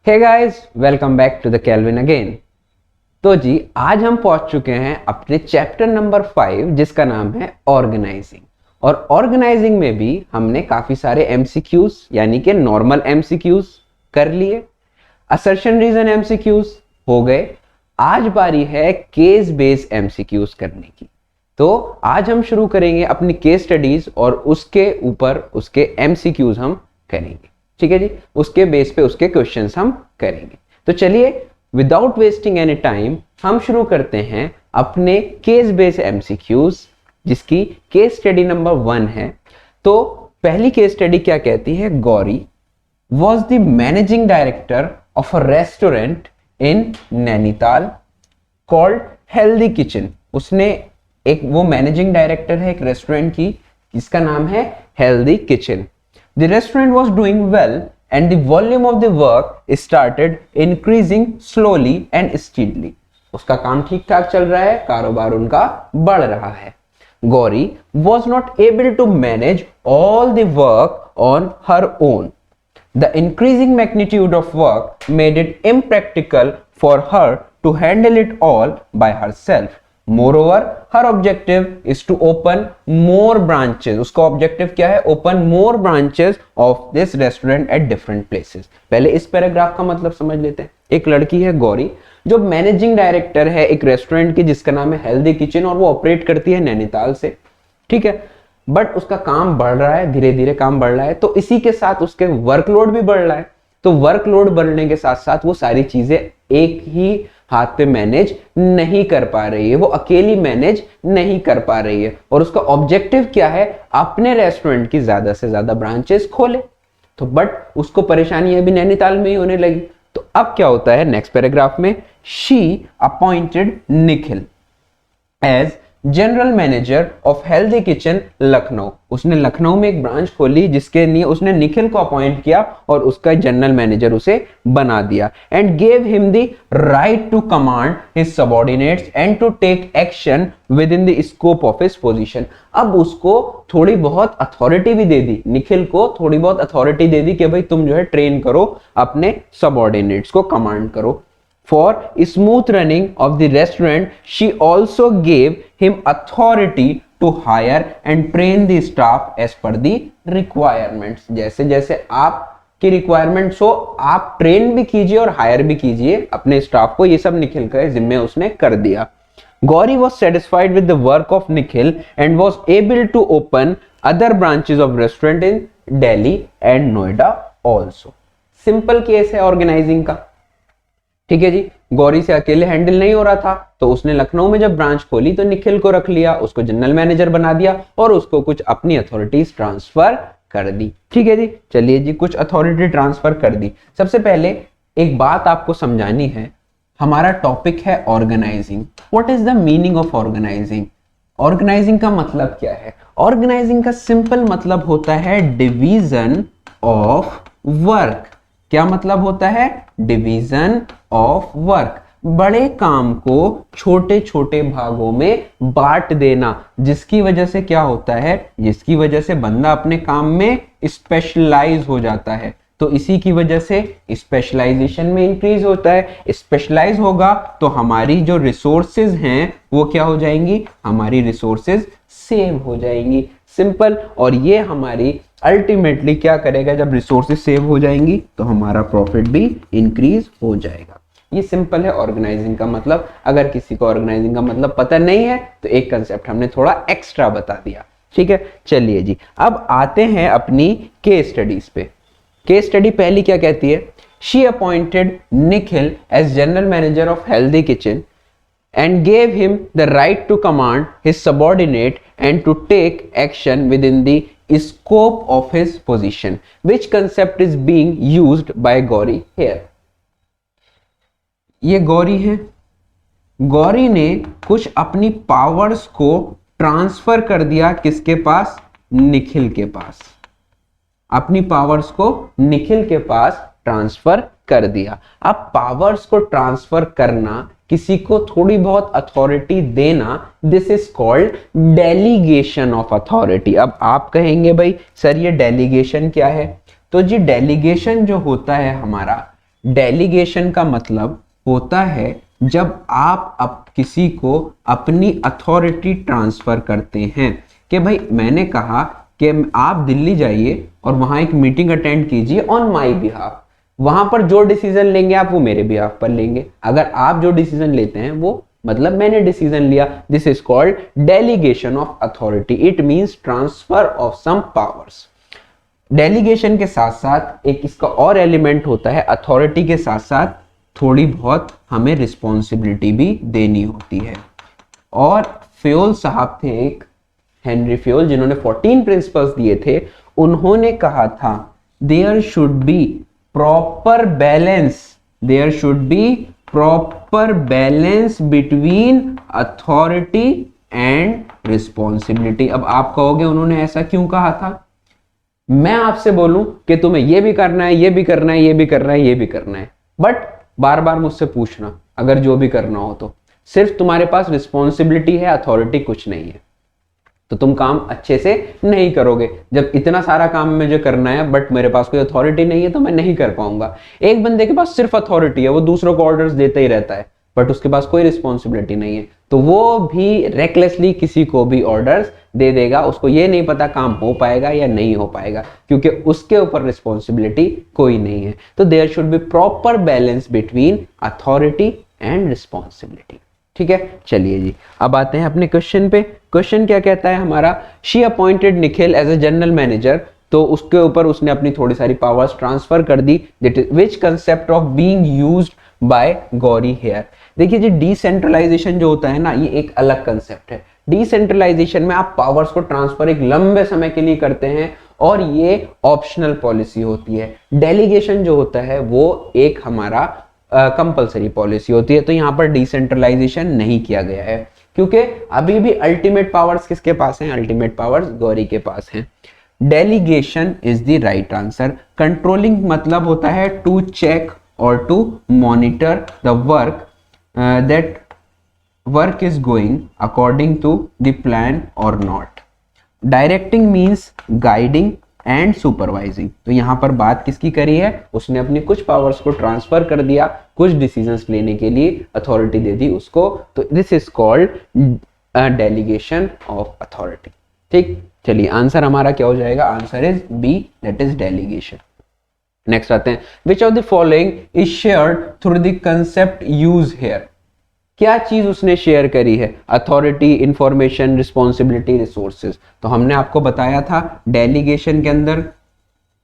Hey guys, welcome back to the Kelvin again. तो जी आज हम पहुंच चुके हैं अपने चैप्टर नंबर 5 जिसका नाम है ऑर्गेनाइजिंग। और ऑर्गेनाइजिंग में भी हमने काफी सारे एमसीक्यूज यानी कि नॉर्मल एमसीक्यूज कर लिए, असर्शन रीजन एमसीक्यूज हो गए। आज बारी है केस बेस्ड एमसीक्यूज करने की। तो आज हम शुरू करेंगे अपनी केस स्टडीज और उसके ऊपर उसके एमसीक्यूज हम करेंगे। ठीक है जी, उसके बेस पे उसके क्वेश्चंस हम करेंगे। तो चलिए विदाउट वेस्टिंग एनी टाइम हम शुरू करते हैं अपने केस बेस्ड एमसीक्यूज जिसकी केस स्टडी नंबर 1 है। तो पहली केस स्टडी क्या कहती है? Gauri was the managing director of a restaurant in Nainital called Healthy Kitchen। उसने वो मैनेजिंग डायरेक्टर है एक रेस्टोरेंट की जिसका नाम है healthy kitchen. The restaurant was doing well and the volume of the work started increasing slowly and steadily। उसका काम ठीक ठाक चल रहा है, कारोबार उनका बढ़ रहा है। Gauri was not able to manage all the work on her own। The increasing magnitude of work made it impractical for her to handle it all by herself। Moreover, her objective is to open more branches। उसका objective क्या है? Open more branches of this restaurant at different places। पहले इस paragraph का मतलब समझ लेते हैं। एक लड़की है गौरी जो मैनेजिंग डायरेक्टर है एक रेस्टोरेंट की जिसका नाम है हेल्दी किचन और वो ऑपरेट करती है नैनीताल से। ठीक है, बट उसका काम बढ़ रहा है, धीरे धीरे काम बढ़ रहा है, तो इसी के साथ उसके वर्कलोड भी बढ़ रहा है। तो वर्कलोड बढ़ने के साथ साथ वो सारी चीजें एक ही हाथ पे मैनेज नहीं कर पा रही है, वो अकेली मैनेज नहीं कर पा रही है। और उसका ऑब्जेक्टिव क्या है? अपने रेस्टोरेंट की ज्यादा से ज्यादा ब्रांचेस खोले। तो बट उसको परेशानी अभी नैनीताल में ही होने लगी। तो अब क्या होता है नेक्स्ट पैराग्राफ में? She appointed Nikhil as general manager of Healthy Kitchen Lucknow. उसने लखनऊ में एक ब्रांच खोली जिसके लिए उसने निखिल को अपॉइंट किया और उसका जनरल मैनेजर उसे बना दिया। And gave him the right to command his subordinates and to take action within the scope of his position. अब उसको थोड़ी बहुत अथॉरिटी भी दे दी, निखिल को थोड़ी बहुत अथॉरिटी दे दी कि भाई तुम जो है ट्रेन करो अपने सबऑर्डिनेट्स को, कमांड करो। For smooth running of the restaurant, she also gave him authority to hire and train the staff as per the requirements। जैसे जैसे आपकी रिक्वायरमेंट्स हो आप ट्रेन भी कीजिए और हायर भी कीजिए अपने स्टाफ को। ये सब निखिल के जिम्मे उसने कर दिया। Gauri was satisfied with the work of Nikhil and was able to open other branches of restaurant in Delhi and Noida also। Simple case है ऑर्गेनाइजिंग का। ठीक है जी, गौरी से अकेले हैंडल नहीं हो रहा था तो उसने लखनऊ में जब ब्रांच खोली तो निखिल को रख लिया, उसको जनरल मैनेजर बना दिया और उसको कुछ अपनी अथॉरिटीज ट्रांसफर कर दी। ठीक है जी, चलिए जी कुछ अथॉरिटी ट्रांसफर कर दी। सबसे पहले एक बात आपको समझानी है, हमारा टॉपिक है organising. What is the meaning of organising? Organising का मतलब क्या है? ऑर्गेनाइजिंग का सिंपल मतलब होता है डिवीजन ऑफ वर्क। क्या मतलब होता है? Division of work. बड़े काम को छोटे छोटे भागों में बांट देना, जिसकी वजह से क्या होता है? जिसकी वजह से बंदा अपने काम में स्पेशलाइज हो जाता है। तो इसी की वजह से स्पेशलाइजेशन में इंक्रीज होता है। स्पेशलाइज होगा तो हमारी जो रिसोर्सेज हैं वो क्या हो जाएंगी? हमारी रिसोर्सेज सेव हो जाएंगी। सिंपल। और ये हमारी अल्टीमेटली क्या करेगा? जब रिसोर्सेज सेव हो जाएंगी तो हमारा प्रॉफिट भी इंक्रीज हो जाएगा। ये सिंपल है ऑर्गेनाइजिंग का मतलब। अगर किसी को ऑर्गेनाइजिंग का मतलब पता नहीं है तो एक कंसेप्ट हमने थोड़ा एक्स्ट्रा बता दिया। ठीक है, चलिए जी अब आते हैं अपनी केस स्टडीज पे। केस स्टडी पहली क्या कहती है? She appointed Nikhil as general manager of Healthy Kitchen and gave him the right to command his subordinate and to take action within the scope of his position। Which concept is being used by Gauri here? ये गौरी है। गौरी ने कुछ अपनी powers को transfer कर दिया किसके पास? निखिल के पास। अपनी पावर्स को निखिल के पास ट्रांसफर कर दिया। अब पावर्स को ट्रांसफर करना, किसी को थोड़ी बहुत अथॉरिटी देना, this is called delegation of authority. अब आप कहेंगे भाई सर ये डेलीगेशन क्या है? तो जी डेलीगेशन जो होता है हमारा, डेलीगेशन का मतलब होता है जब आप किसी को अपनी अथॉरिटी ट्रांसफर करते हैं कि भाई मैंने कहा कि आप दिल्ली जाइए और वहां एक मीटिंग अटेंड कीजिए ऑन माई बिहाफ, वहां पर जो डिसीजन लेंगे आप वो मेरे बिहाफ पर लेंगे, अगर आप जो डिसीजन लेते हैं वो मतलब मैंने डिसीजन लिया। This is called delegation of authority, it means transfer of some powers. Delegation के साथ साथ एक इसका और एलिमेंट होता है, अथॉरिटी के साथ साथ थोड़ी बहुत हमें रिस्पॉन्सिबिलिटी भी देनी होती है। और फ्योल साहब थे एक, हेनरी फ्योल, जिन्होंने 14 प्रिंसिपल्स दिए थे, उन्होंने कहा था there should be proper balance, there should be proper balance between authority and responsibility. अब आप कहोगे उन्होंने ऐसा क्यों कहा था? मैं आपसे बोलूं कि तुम्हें ये भी करना है, ये भी करना है, ये भी करना है, ये भी करना है, बट बार बार मुझसे पूछना अगर जो भी करना हो तो, सिर्फ तुम्हारे पास रिस्पॉन्सिबिलिटी है, अथॉरिटी कुछ नहीं है, तो तुम काम अच्छे से नहीं करोगे। जब इतना सारा काम मुझे करना है बट मेरे पास कोई अथॉरिटी नहीं है तो मैं नहीं कर पाऊंगा। एक बंदे के पास सिर्फ अथॉरिटी है, वो दूसरों को ऑर्डर्स देता ही रहता है बट उसके पास कोई रिस्पॉन्सिबिलिटी नहीं है, तो वो भी रेकलेसली किसी को भी ऑर्डर्स दे देगा, उसको ये नहीं पता काम हो पाएगा या नहीं हो पाएगा क्योंकि उसके ऊपर रिस्पॉन्सिबिलिटी कोई नहीं है। तो there should be proper balance between authority and responsibility. ठीक है, चलिए जी अब आते हैं अपने क्वेश्चन पे। क्वेश्चन क्या कहता है हमारा, she appointed Nikhil as a general manager, तो उसके ऊपर उसने अपनी थोड़ी सारी पावर्स ट्रांसफर कर दी। Which concept of being used by Gauri here. देखिए जी, डिसेंट्रलाइजेशन जो होता है ना, ये एक अलग कंसेप्ट है। डिसेंट्रलाइजेशन में आप पावर्स को ट्रांसफर एक लंबे समय के लिए करते हैं और ये ऑप्शनल पॉलिसी होती है। डेलीगेशन जो होता है वो एक हमारा कंपलसरी पॉलिसी होती है। तो यहाँ पर डिसेंट्रलाइजेशन नहीं किया गया है क्योंकि अभी भी अल्टीमेट पावर्स किसके पास हैं? अल्टीमेट पावर्स गौरी के पास हैं। Delegation is the right answer. Controlling मतलब होता है टू चेक और to monitor the work that work is going according to the plan or not. Directing means guiding and supervising. तो यहाँ पर बात किसकी करी है? उसने अपनी कुछ पावर्स को ट्रांसफर कर दिया, कुछ डिसीजंस लेने के लिए अथॉरिटी दे दी उसको, तो this is called delegation of authority. ठीक, चलिए आंसर हमारा क्या हो जाएगा? Answer is B, that is delegation. Next आते हैं, which of the following is shared through the concept use here. क्या चीज उसने शेयर करी है? Authority, information, responsibility, resources. तो हमने आपको बताया था डेलीगेशन के अंदर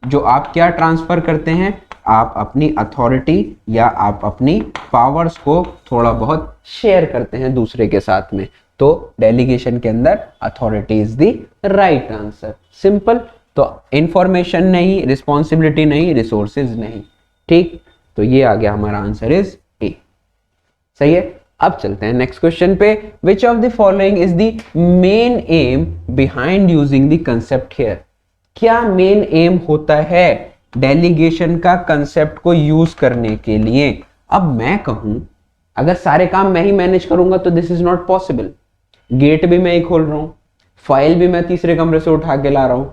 जो आप क्या ट्रांसफर करते हैं, आप अपनी अथॉरिटी या आप अपनी पावर्स को थोड़ा बहुत शेयर करते हैं दूसरे के साथ में। तो डेलीगेशन के अंदर authority is the right answer. Simple. तो इंफॉर्मेशन नहीं, रिस्पॉन्सिबिलिटी नहीं, रिसोर्सेज नहीं। ठीक, तो ये आ गया हमारा आंसर इज ए। सही है। अब चलते हैं नेक्स्ट क्वेश्चन पे। विच of the following is the main M behind using the concept here. क्या मेन एम होता है डेलीगेशन का कंसेप्ट को यूज करने के लिए? अब मैं कहूं अगर सारे काम मैं ही मैनेज करूंगा तो this is not possible. Gate भी मैं ही खोल रहा हूं, फाइल भी मैं तीसरे कमरे से उठा के ला रहा हूं,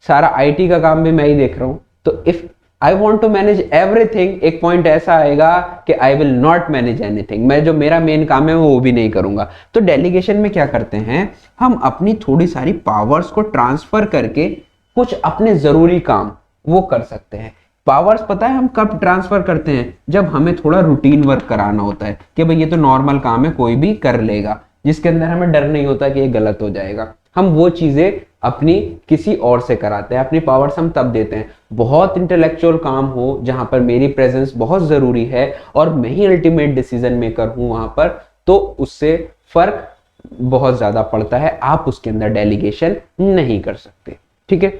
सारा आईटी का काम भी मैं ही देख रहा हूं। तो if I want to manage everything, एक पॉइंट ऐसा आएगा कि I will not manage anything. मैं जो मेरा मेन काम है वो भी नहीं करूंगा। तो डेलीगेशन में क्या करते हैं, हम अपनी थोड़ी सारी पावर्स को ट्रांसफर करके कुछ अपने जरूरी काम वो कर सकते हैं। पावर्स पता है हम कब ट्रांसफर करते हैं? जब हमें थोड़ा रूटीन वर्क कराना होता है कि भाई ये तो नॉर्मल काम है, कोई भी कर लेगा, जिसके अंदर हमें डर नहीं होता कि ये गलत हो जाएगा। हम वो चीजें अपनी किसी और से कराते हैं। अपनी पावर्स हम तब देते हैं बहुत इंटेलेक्चुअल काम हो जहां पर मेरी प्रेजेंस बहुत जरूरी है और मैं ही अल्टीमेट डिसीजन मेकर हूं वहां पर, तो उससे फर्क बहुत ज्यादा पड़ता है। आप उसके अंदर डेलीगेशन नहीं कर सकते। ठीक है।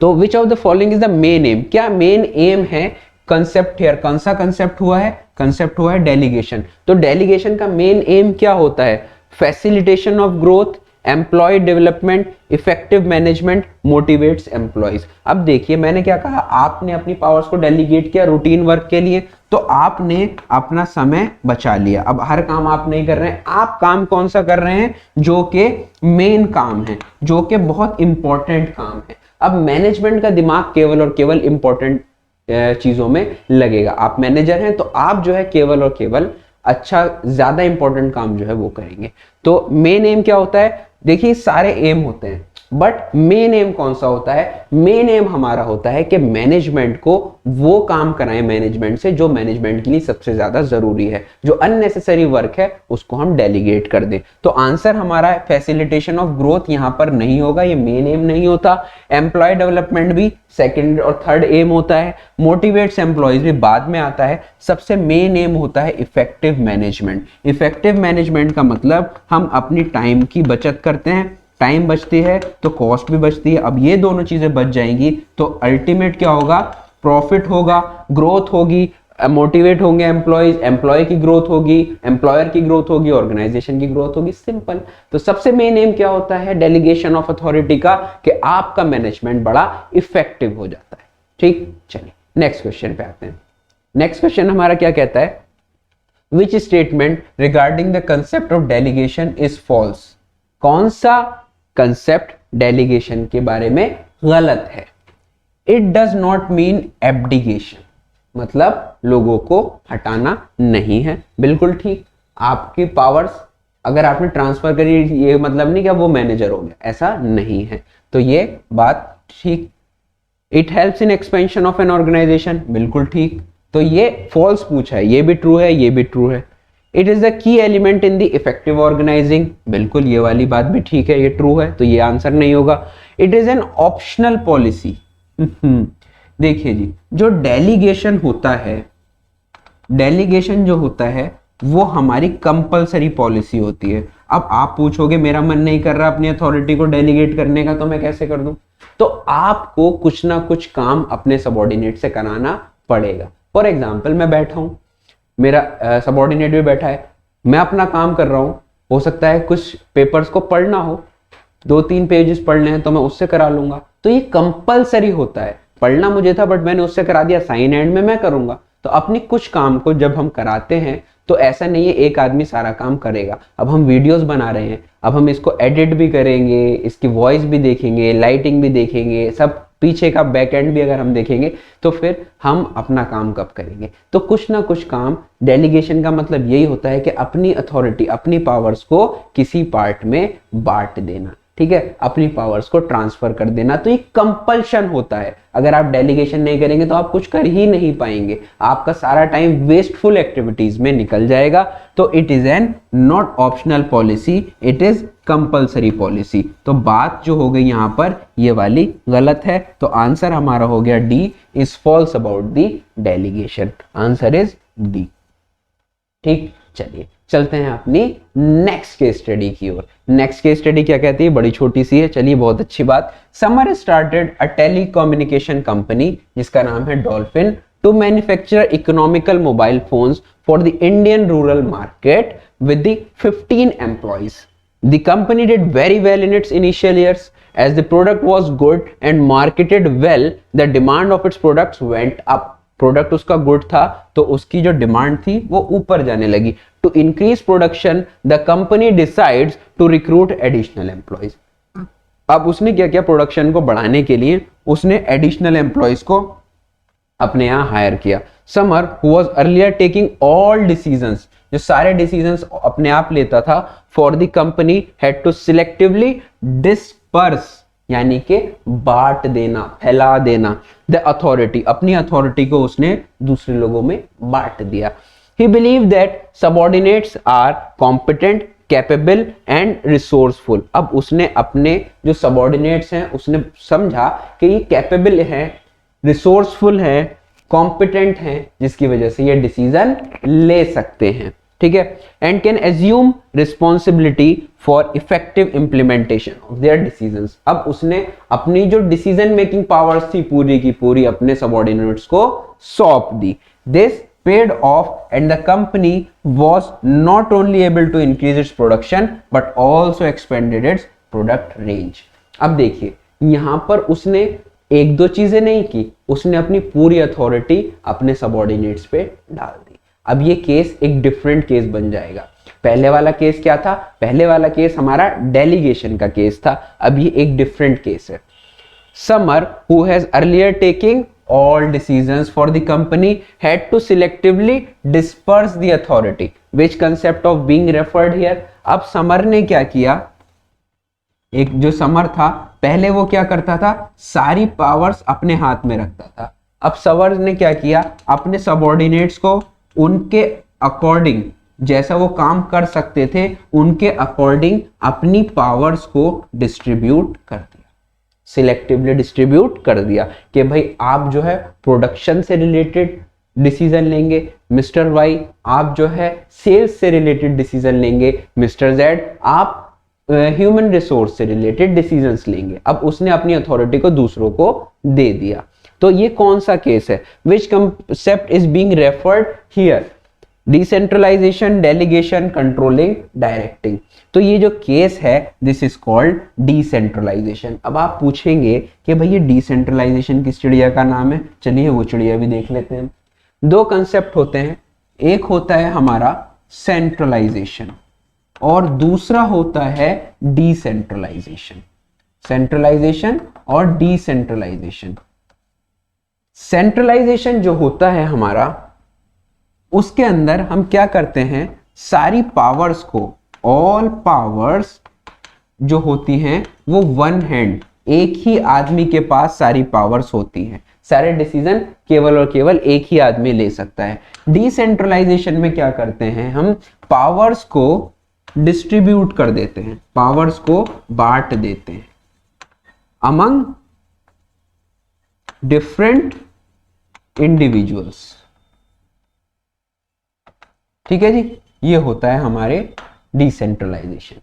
तो विच of the following is the main M. क्या मेन एम है कंसेप्ट हियर? कौन सा कंसेप्ट हुआ है? कंसेप्ट हुआ है डेलीगेशन। तो डेलीगेशन का मेन एम क्या होता है? Facilitation of growth, employee development, effective management, motivates employees. अब देखिए मैंने क्या कहा, आपने अपनी पावर्स को डेलीगेट किया रूटीन वर्क के लिए, तो आपने अपना समय बचा लिया। अब हर काम आप नहीं कर रहे हैं, आप काम कौन सा कर रहे हैं? जो कि मेन काम है, जो कि बहुत इंपॉर्टेंट काम है। अब मैनेजमेंट का दिमाग केवल और केवल इंपॉर्टेंट चीजों में लगेगा। आप मैनेजर हैं तो आप जो है केवल और केवल अच्छा ज्यादा इंपॉर्टेंट काम जो है वो करेंगे। तो मेन एम क्या होता है, देखिए सारे एम होते हैं बट मेन एम कौन सा होता है, मेन एम हमारा होता है कि मैनेजमेंट को वो काम कराएं मैनेजमेंट से जो मैनेजमेंट के लिए सबसे ज्यादा जरूरी है, जो अननेसेसरी वर्क है उसको हम डेलीगेट कर दें। तो आंसर हमारा फैसिलिटेशन ऑफ ग्रोथ यहां पर नहीं होगा, ये मेन एम नहीं होता। एम्प्लॉय डेवलपमेंट भी सेकंड और थर्ड एम होता है, मोटिवेट्स एम्प्लॉयज भी बाद में आता है। सबसे मेन एम होता है इफेक्टिव मैनेजमेंट। इफेक्टिव मैनेजमेंट का मतलब हम अपनी टाइम की बचत करते हैं, टाइम बचती है तो कॉस्ट भी बचती है। अब ये दोनों चीजें बच जाएंगी तो अल्टीमेट क्या होगा, प्रॉफिट होगा, ग्रोथ होगी, मोटिवेट होंगे एम्प्लॉयज, एम्प्लॉय की ग्रोथ होगी, एम्प्लॉयर की ग्रोथ होगी, ऑर्गेनाइजेशन की ग्रोथ होगी, सिंपल। तो सबसे मेन एम क्या होता है डेलीगेशन ऑफ अथॉरिटी का, कि आपका मैनेजमेंट बड़ा इफेक्टिव हो जाता है। ठीक, चलिए नेक्स्ट क्वेश्चन पे आते हैं। नेक्स्ट क्वेश्चन हमारा क्या कहता है, which statement regarding the concept of delegation is false. कौन सा कंसेप्ट डेलीगेशन के बारे में गलत है। It does not mean abdication, मतलब लोगों को हटाना नहीं है, बिल्कुल ठीक। आपकी पावर्स अगर आपने ट्रांसफर करी ये मतलब नहीं कि वो मैनेजर हो गया, ऐसा नहीं है, तो ये बात ठीक। It helps in expansion of an organisation, बिल्कुल ठीक। तो ये फॉल्स पूछा है, ये भी ट्रू है, ये भी ट्रू है। It is the key element in the effective organising, बिल्कुल ये वाली बात भी ठीक है, ये ट्रू है, तो ये आंसर नहीं होगा। It is an optional policy. देखिए जी, जो डेलीगेशन होता है, डेलीगेशन जो होता है वो हमारी कंपलसरी पॉलिसी होती है। अब आप पूछोगे मेरा मन नहीं कर रहा अपनी अथॉरिटी को डेलीगेट करने का, तो मैं कैसे कर दूं? तो आपको कुछ ना कुछ काम अपने सबऑर्डिनेट से कराना पड़ेगा। फॉर एग्जाम्पल मैं बैठा हूं, मेरा सबऑर्डिनेट भी बैठा है, मैं अपना काम कर रहा हूं, हो सकता है कुछ पेपर्स को पढ़ना हो, 2-3 पेजेस पढ़ने हैं तो मैं उससे करा लूंगा। तो ये कंपलसरी होता है, पढ़ना मुझे था बट मैंने उससे करा दिया, साइन एंड में मैं करूंगा। तो अपनी कुछ काम को जब हम कराते हैं तो ऐसा नहीं है एक आदमी सारा काम करेगा। अब हम वीडियोस बना रहे हैं, अब हम इसको एडिट भी करेंगे, इसकी वॉइस भी देखेंगे, लाइटिंग भी देखेंगे, सब पीछे का बैक एंड भी अगर हम देखेंगे, तो फिर हम अपना काम कब करेंगे? तो कुछ ना कुछ काम, डेलीगेशन का मतलब यही होता है कि अपनी अथॉरिटी, अपनी पावर्स को किसी पार्ट में बांट देना, ठीक है, अपनी पावर्स को ट्रांसफर कर देना। तो ये कंपल्शन होता है। अगर आप डेलीगेशन नहीं करेंगे तो आप कुछ कर ही नहीं पाएंगे, आपका सारा टाइम वेस्टफुल एक्टिविटीज में निकल जाएगा। तो it is an not optional policy, it is compulsory policy. तो बात जो हो गई यहां पर ये वाली गलत है। तो आंसर हमारा हो गया D, is false about the delegation. Answer is D. ठीक, चलिए चलते हैं अपनी नेक्स्ट केस स्टडी की ओर। नेक्स्ट केस स्टडी क्या कहती है, बड़ी छोटी सी है, चलिए बहुत अच्छी बात। Samar started a telecommunication company जिसका नाम है Dolphin to manufacture economical mobile phones for the Indian rural market with the 15 employees. The company did very well in its initial years. As the product was good and marketed well, the demand of its products went up. Product उसका good था तो उसकी जो demand थी वो ऊपर जाने लगी। To increase production the company decides to recruit additional employees. अब उसने क्या किया, प्रोडक्शन को बढ़ाने के लिए उसने एडिशनल एम्प्लॉयज को अपने यहां हायर किया। Samar who was earlier taking all decisions, जो सारे डिसीजंस अपने आप लेता था, for the company had to selectively disperse, यानी कि बांट देना, फैला देना, द अथॉरिटी, अपनी अथॉरिटी को उसने दूसरे लोगों में बांट दिया। He believe that subordinates are competent, capable and resourceful. अब उसने अपने जो सबऑर्डिनेट्स हैं उसने समझा कि ये कैपेबल हैं, रिसोर्सफुल हैं, कॉम्पिटेंट हैं, जिसकी वजह से ये डिसीजन ले सकते हैं, ठीक है, and can assume responsibility for effective implementation of their decisions. अब उसने अपनी जो डिसीजन मेकिंग पावर्स थी पूरी की पूरी अपने सबऑर्डिनेट्स को सौंप दी। This paid off and the company was not only able to increase its production but also expanded its product range. अब देखिए यहां पर उसने एक दो चीजें नहीं की, उसने अपनी पूरी अथॉरिटी अपने सबऑर्डिनेट्स पे डाल दी। अब ये केस एक डिफरेंट केस बन जाएगा। पहले वाला केस क्या था, पहले वाला केस हमारा डेलीगेशन का केस था, अब ये एक डिफरेंट केस है। Summer who has earlier taking all decisions for the company had to selectively disperse the authority. Which concept of being referred here? अब समर ने क्या किया, एक जो समर था पहले वो क्या करता था, सारी पावर्स अपने हाथ में रखता था। अब समर ने क्या किया, अपने सबऑर्डिनेट्स को उनके अकॉर्डिंग, जैसा वो काम कर सकते थे उनके अकॉर्डिंग अपनी पावर्स को डिस्ट्रीब्यूट कर दिया, सिलेक्टिवली डिस्ट्रीब्यूट कर दिया कि भाई आप जो है प्रोडक्शन से रिलेटेड डिसीजन लेंगे मिस्टर वाई, आप जो है सेल्स से रिलेटेड डिसीजन लेंगे मिस्टर जेड, आप ह्यूमन रिसोर्स से रिलेटेड डिसीजंस लेंगे। अब उसने अपनी अथॉरिटी को दूसरों को दे दिया। तो ये कौन सा केस है? Which concept is being referred here? Decentralisation, delegation, controlling, directing. तो ये जो केस है दिस इज कॉल्ड डिसेंट्रलाइजेशन। अब आप पूछेंगे कि भाई ये डिसेंट्रलाइजेशन किस चिड़िया का नाम है? चलिए वो चिड़िया भी देख लेते हैं। दो कंसेप्ट होते हैं, एक होता है हमारा सेंट्रलाइजेशन और दूसरा होता है डिसेंट्रलाइजेशन। सेंट्रलाइजेशन और डिसेंट्रलाइजेशन। सेंट्रलाइजेशन जो होता है हमारा, उसके अंदर हम क्या करते हैं, सारी पावर्स को, ऑल पावर्स जो होती हैं वो वन हैंड, एक ही आदमी के पास सारी पावर्स होती हैं, सारे डिसीजन केवल और केवल एक ही आदमी ले सकता है। डिसेंट्रलाइजेशन में क्या करते हैं, हम पावर्स को डिस्ट्रीब्यूट कर देते हैं, पावर्स को बांट देते हैं अमंग डिफरेंट इंडिविजुअल्स। ठीक है जी, ये होता है हमारे डिसेंट्रलाइजेशन।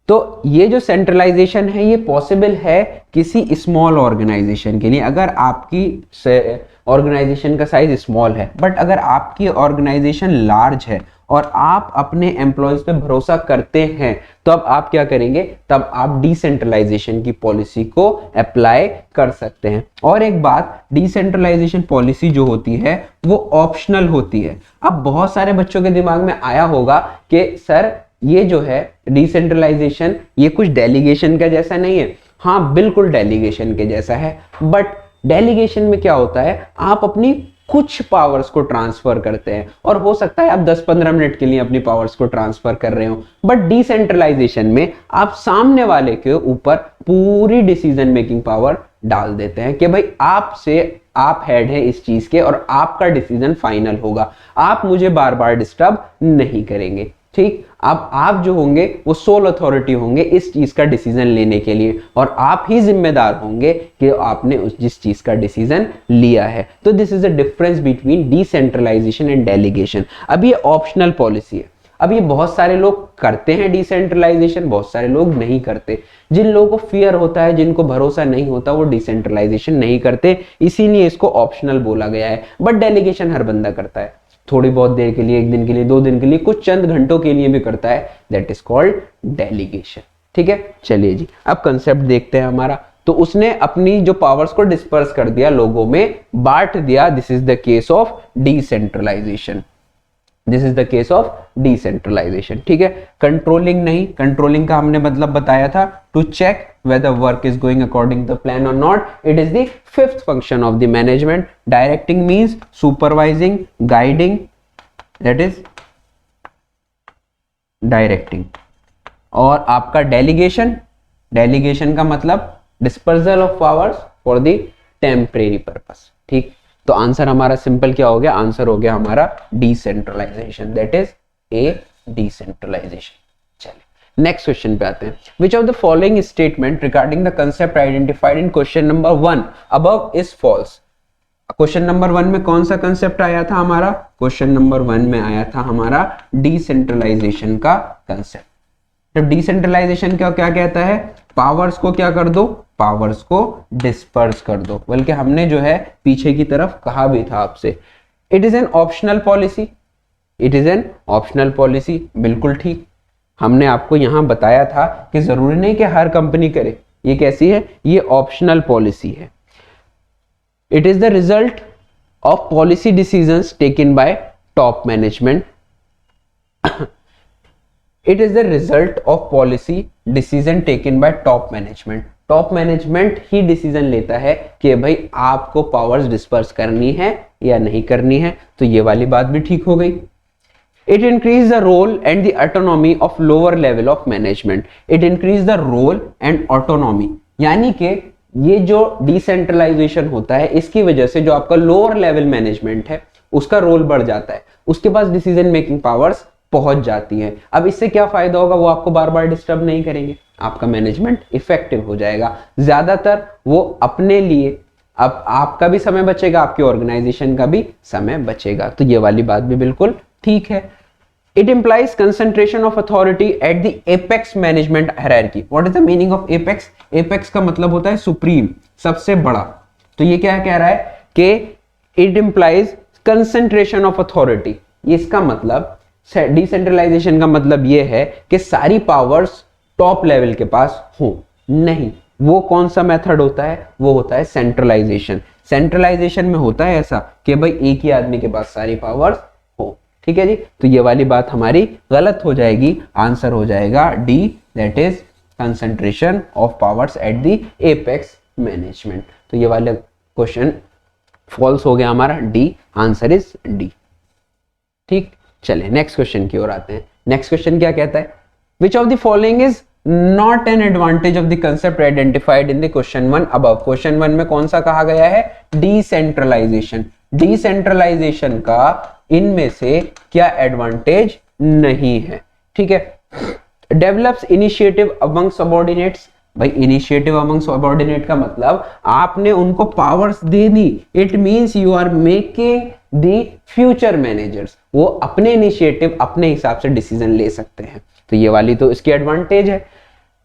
तो ये जो सेंट्रलाइजेशन है ये पॉसिबल है किसी स्मॉल ऑर्गेनाइजेशन के लिए, अगर आपकी ऑर्गेनाइजेशन का साइज स्मॉल है, बट अगर आपकी ऑर्गेनाइजेशन लार्ज है और आप अपने एम्प्लॉयज पे भरोसा करते हैं तो अब आप क्या करेंगे, तब आप डिसेंट्रलाइजेशन की पॉलिसी को अप्लाई कर सकते हैं। और एक बात, डिसेंट्रलाइजेशन पॉलिसी जो होती है वो ऑप्शनल होती है। अब बहुत सारे बच्चों के दिमाग में आया होगा कि सर ये जो है डिसेंट्रलाइजेशन ये कुछ डेलीगेशन का जैसा नहीं है। हाँ बिल्कुल डेलीगेशन के जैसा है, बट डेलीगेशन में क्या होता है, आप अपनी कुछ पावर्स को ट्रांसफर करते हैं और हो सकता है आप 10-15 मिनट के लिए अपनी पावर्स को ट्रांसफर कर रहे हो, बट डिसेंट्रलाइजेशन में आप सामने वाले के ऊपर पूरी डिसीजन मेकिंग पावर डाल देते हैं कि भाई आप हेड है इस चीज के और आपका डिसीजन फाइनल होगा, आप मुझे बार बार डिस्टर्ब नहीं करेंगे। ठीक, अब आप जो होंगे वो सोल अथॉरिटी होंगे इस चीज का डिसीजन लेने के लिए और आप ही जिम्मेदार होंगे कि आपने उस जिस चीज का डिसीजन लिया है। तो this is a difference between decentralisation and delegation. अब ये ऑप्शनल पॉलिसी है। अब ये बहुत सारे लोग करते हैं डिसेंट्रलाइजेशन, बहुत सारे लोग नहीं करते। जिन लोगों को फियर होता है, जिनको भरोसा नहीं होता, वो डिसेंट्रलाइजेशन नहीं करते, इसीलिए इसको ऑप्शनल बोला गया है। बट डेलीगेशन हर बंदा करता है, थोड़ी बहुत देर के लिए, 1 दिन के लिए, 2 दिन के लिए, कुछ चंद घंटों के लिए भी करता है, दैट इज कॉल्ड डेलीगेशन। ठीक है, चलिए जी अब कंसेप्ट देखते हैं हमारा। तो उसने अपनी जो पावर्स को डिस्पर्स कर दिया, लोगों में बांट दिया। This is the case of decentralisation, this is the case of decentralisation. ठीक है, कंट्रोलिंग नहीं, कंट्रोलिंग का हमने मतलब बताया था, to check whether work is going according to the plan or not. It is the 5th function of the management. Directing means supervising, guiding, that is directing. और आपका delegation, delegation का मतलब dispersal of powers for the temporary purpose. ठीक, तो answer हमारा simple क्या हो गया, आंसर हो गया हमारा decentralisation, that is A decentralisation. चलिए नेक्स्ट क्वेश्चन पे आते हैं। Which of the following statement regarding the concept identified in question number 1 above is false. Question number 1 में कौन सा कंसेप्ट आया था हमारा, क्वेश्चन नंबर 1 में आया था हमारा डिसेंट्रलाइजेशन का कंसेप्ट। जब डिसेंट्रलाइजेशन क्या कहता है, पावर्स को क्या कर दो, पावर्स को डिस्पर्स कर दो। बल्कि हमने जो है पीछे की तरफ कहा भी था आपसे, it is an optional policy, it is an optional policy. बिल्कुल ठीक, हमने आपको यहां बताया था कि जरूरी नहीं कि हर कंपनी करे। ये कैसी है, ये ऑप्शनल पॉलिसी है। It is the result of policy decisions taken by top management. It is the result of policy decision taken by top management. Top management he decision लेता है कि भाई आपको पावर्स डिस्पर्स करनी है या नहीं करनी है, तो ये वाली बात भी ठीक हो गई। It increase the role and the autonomy of lower level of management. It increase the role and autonomy, यानी कि ये जो डिसेंट्रलाइजेशन होता है इसकी वजह से जो आपका लोअर लेवल मैनेजमेंट है उसका रोल बढ़ जाता है, उसके पास डिसीजन मेकिंग पावर्स पहुंच जाती हैं। अब इससे क्या फायदा होगा, वो आपको बार बार डिस्टर्ब नहीं करेंगे, आपका मैनेजमेंट इफेक्टिव हो जाएगा, ज्यादातर वो अपने लिए, अब आपका भी समय बचेगा, आपकी ऑर्गेनाइजेशन का भी समय बचेगा। तो ये वाली बात भी बिल्कुल ठीक है। It implies concentration of authority at the apex management hierarchy. What is the meaning of apex? Apex का मतलब होता है सुप्रीम, सबसे बड़ा। तो ये क्या कह रहा है कि it implies concentration of authority. इसका मतलब डिसेंट्रलाइजेशन का मतलब ये है कि सारी पावर्स टॉप लेवल के पास हो, नहीं। वो कौन सा मेथड होता है, वो होता है सेंट्रलाइजेशन। सेंट्रलाइजेशन में होता है ऐसा कि भाई एक ही आदमी के पास सारी पावर्स हो, ठीक है जी। तो ये वाली बात हमारी गलत हो जाएगी, आंसर हो जाएगा D, that is concentration of powers at the apex management. तो ये वाला क्वेश्चन फॉल्स हो गया हमारा, डी, आंसर इज डी। ठीक, चलिए नेक्स्ट क्वेश्चन की ओर आते हैं। नेक्स्ट क्वेश्चन क्या कहता है, which of the following is not an advantage of the concept identified in the question 1 above. Question 1 में कौन सा कहा गया है, डिसेंट्रलाइजेशन। डिसेंट्रलाइजेशन का इनमें से क्या एडवांटेज नहीं है, ठीक है। Develops initiative among subordinates. भाई इनिशिएटिव अमंग सबऑर्डिनेट का मतलब आपने उनको पावर्स दे दी, it means you are making the future managers, वो अपने इनिशिएटिव अपने हिसाब से डिसीजन ले सकते हैं। तो ये वाली तो इसकी एडवांटेज है।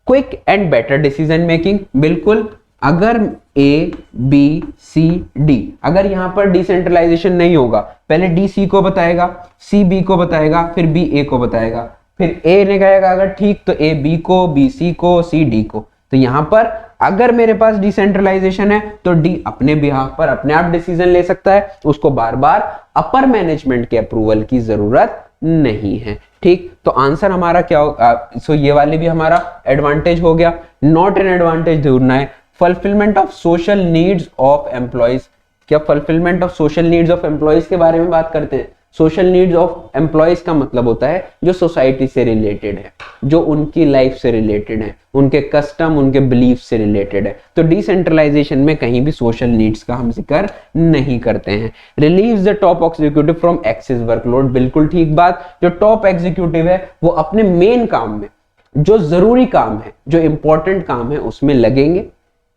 Quick and better decision making, बिल्कुल। अगर ए बी सी डी, अगर यहां पर डिसेंट्रलाइजेशन नहीं होगा, पहले डी सी को बताएगा, सी बी को बताएगा, फिर बी ए को बताएगा, फिर ए ने कहेगा अगर ठीक तो ए बी को, बी सी को, सी डी को। तो यहां पर अगर मेरे पास डिसेंट्रलाइजेशन है तो डी अपने बिहाफ पर अपने आप डिसीजन ले सकता है, उसको बार बार अपर मैनेजमेंट के अप्रूवल की जरूरत नहीं है। ठीक, तो आंसर हमारा क्या होगा, सो ये वाली भी हमारा एडवांटेज हो गया। नॉट एन एडवांटेज ढूंढना है, fulfilment of social needs of employees. क्या fulfilment of social needs of employees के बारे में बात करते हैं। सोशल नीड्स ऑफ एम्प्लॉइज का मतलब होता है जो सोसाइटी से रिलेटेड है, जो उनकी लाइफ से रिलेटेड है, उनके कस्टम, उनके बिलीफ से रिलेटेड है। तो डिसेंट्रलाइजेशन में कहीं भी सोशल नीड्स का हम जिक्र नहीं करते हैं। Relieves the top executive from excess workload, बिल्कुल ठीक बात। जो टॉप एग्जीक्यूटिव है वो अपने मेन काम में, जो जरूरी काम है, जो इंपॉर्टेंट काम है, उसमें लगेंगे,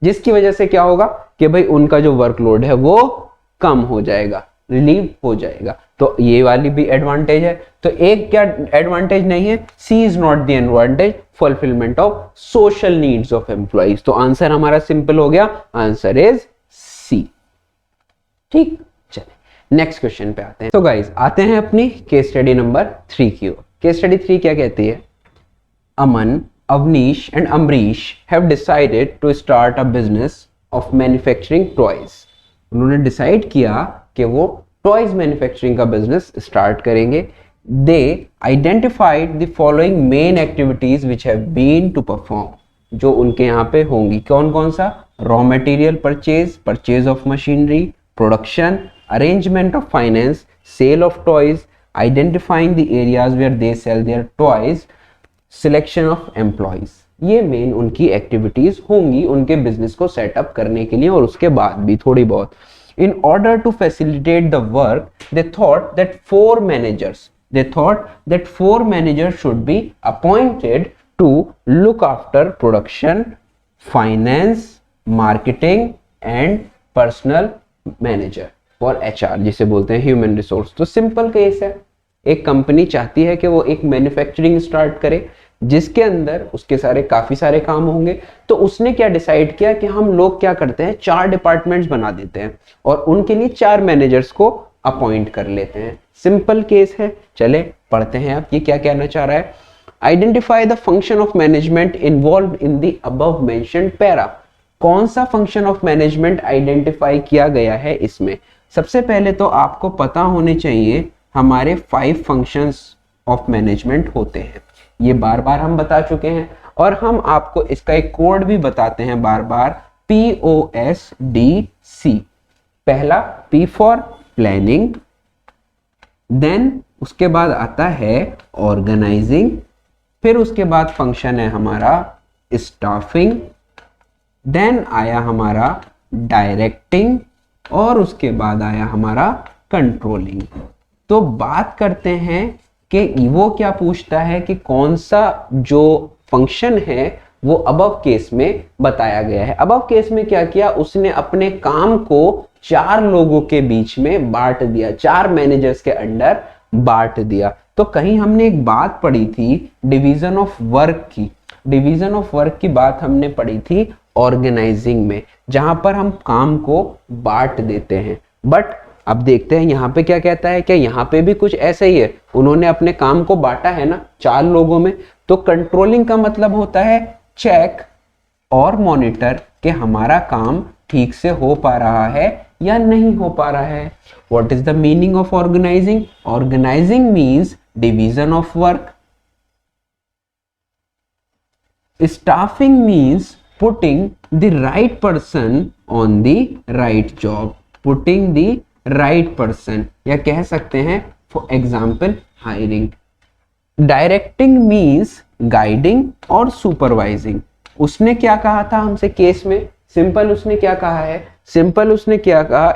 जिसकी वजह से क्या होगा कि भाई उनका जो वर्कलोड है वो कम हो जाएगा, रिलीव हो जाएगा। तो ये वाली भी एडवांटेज है। तो एक क्या एडवांटेज नहीं है, C is not the advantage, fulfilment of social needs of employees. तो आंसर हमारा सिंपल हो गया, आंसर इज सी। ठीक, चलिए नेक्स्ट क्वेश्चन पे आते हैं। तो गाइस आते हैं अपनी केस स्टडी नंबर 3 की ओर। केस स्टडी 3 क्या कहती है, Aman, Avneesh and Amrish have decided to start a business of manufacturing toys. उन्होंने डिसाइड किया कि वो टॉयज मैन्युफैक्चरिंग का बिजनेस स्टार्ट करेंगे। They identified the following main activities which have been to perform, जो उनके यहाँ पे होंगी। कौन कौन सा, raw material purchase, purchase of machinery, production, arrangement of finance, sale of toys, identifying the areas where they sell their toys, selection of employees. ये main उनकी एक्टिविटीज होंगी उनके बिजनेस को सेटअप करने के लिए, और उसके बाद भी थोड़ी बहुत। In order to facilitate the work, they thought that four managers should be appointed to look after production, finance, marketing and personal manager और HR, जिसे बोलते हैं ह्यूमन रिसोर्स। तो सिंपल केस है, एक कंपनी चाहती है कि वो एक मैन्युफैक्चरिंग स्टार्ट करे जिसके अंदर उसके काफी सारे काम होंगे। तो उसने क्या डिसाइड किया कि हम लोग क्या करते हैं, 4 डिपार्टमेंट्स बना देते हैं और उनके लिए 4 मैनेजर्स को अपॉइंट कर लेते हैं। सिंपल केस है, चले पढ़ते हैं आप ये क्या कहना चाह रहा है। Identify the function of management involve in the above mentioned para. कौन सा फंक्शन ऑफ मैनेजमेंट आइडेंटिफाई किया गया है इसमें। सबसे पहले तो आपको पता होने चाहिए हमारे 5 फंक्शंस ऑफ मैनेजमेंट होते हैं। ये बार बार हम बता चुके हैं, और हम आपको इसका एक कोड भी बताते हैं बार बार, POSDC। पहला P फॉर प्लानिंग, देन उसके बाद आता है ऑर्गेनाइजिंग, फिर उसके बाद फंक्शन है हमारा स्टाफिंग, देन आया हमारा डायरेक्टिंग, और उसके बाद आया हमारा कंट्रोलिंग। तो बात करते हैं कि वो क्या पूछता है कि कौन सा जो फंक्शन है वो अबव केस में बताया गया है। अबव केस में क्या किया, उसने अपने काम को 4 लोगों के बीच में बांट दिया, 4 मैनेजर्स के अंडर बांट दिया। तो कहीं हमने एक बात पढ़ी थी डिवीजन ऑफ वर्क की, डिवीजन ऑफ वर्क की बात हमने पढ़ी थी ऑर्गेनाइजिंग में, जहां पर हम काम को बांट देते हैं। बट अब देखते हैं यहाँ पे क्या कहता है, क्या यहाँ पे भी कुछ ऐसा ही है, उन्होंने अपने काम को बांटा है ना 4 लोगों में। तो कंट्रोलिंग का मतलब होता है चेक और मॉनिटर कि हमारा काम ठीक से हो पा रहा है या नहीं हो पा रहा है। What is the meaning of organising? Organising means division of work. Staffing means putting the right person on the right job, putting the right person, या कह सकते हैं for example hiring. Directing means guiding और supervising. उसने क्या कहा था हमसे केस में, सिंपल उसने क्या कहा है, सिंपल उसने क्या कहा,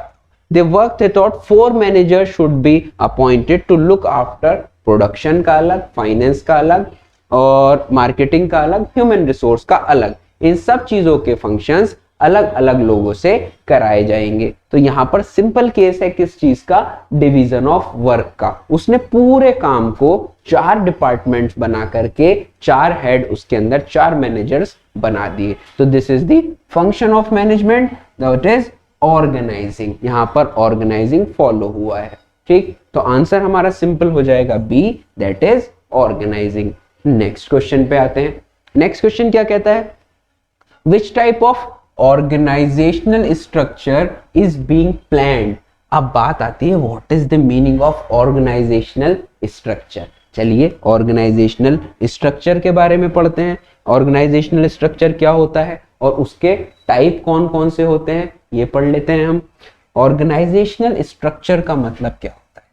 they work they thought 4 managers should be appointed to look after production का अलग, फाइनेंस का अलग, और मार्केटिंग का अलग, ह्यूमन रिसोर्स का अलग। इन सब चीजों के फंक्शंस अलग अलग लोगों से कराए जाएंगे। तो यहां पर सिंपल केस है किस चीज का, डिवीजन ऑफ वर्क का। उसने पूरे काम को 4 डिपार्टमेंट्स बना करके 4 हेड, उसके अंदर 4 मैनेजर्स बना दिए। तो this is the function of management, that is organising. यहां पर ऑर्गेनाइजिंग फॉलो हुआ है, ठीक। तो आंसर हमारा सिंपल हो जाएगा B, that is organising. Next question पे आते हैं। नेक्स्ट क्वेश्चन क्या कहता है, which type of organisational structure is being planned. अब बात आती है what is the meaning of organisational structure. चलिए ऑर्गेनाइजेशनल स्ट्रक्चर के बारे में पढ़ते हैं। ऑर्गेनाइजेशनल स्ट्रक्चर क्या होता है और उसके टाइप कौन कौन से होते हैं ये पढ़ लेते हैं हम। ऑर्गेनाइजेशनल स्ट्रक्चर का मतलब क्या होता है,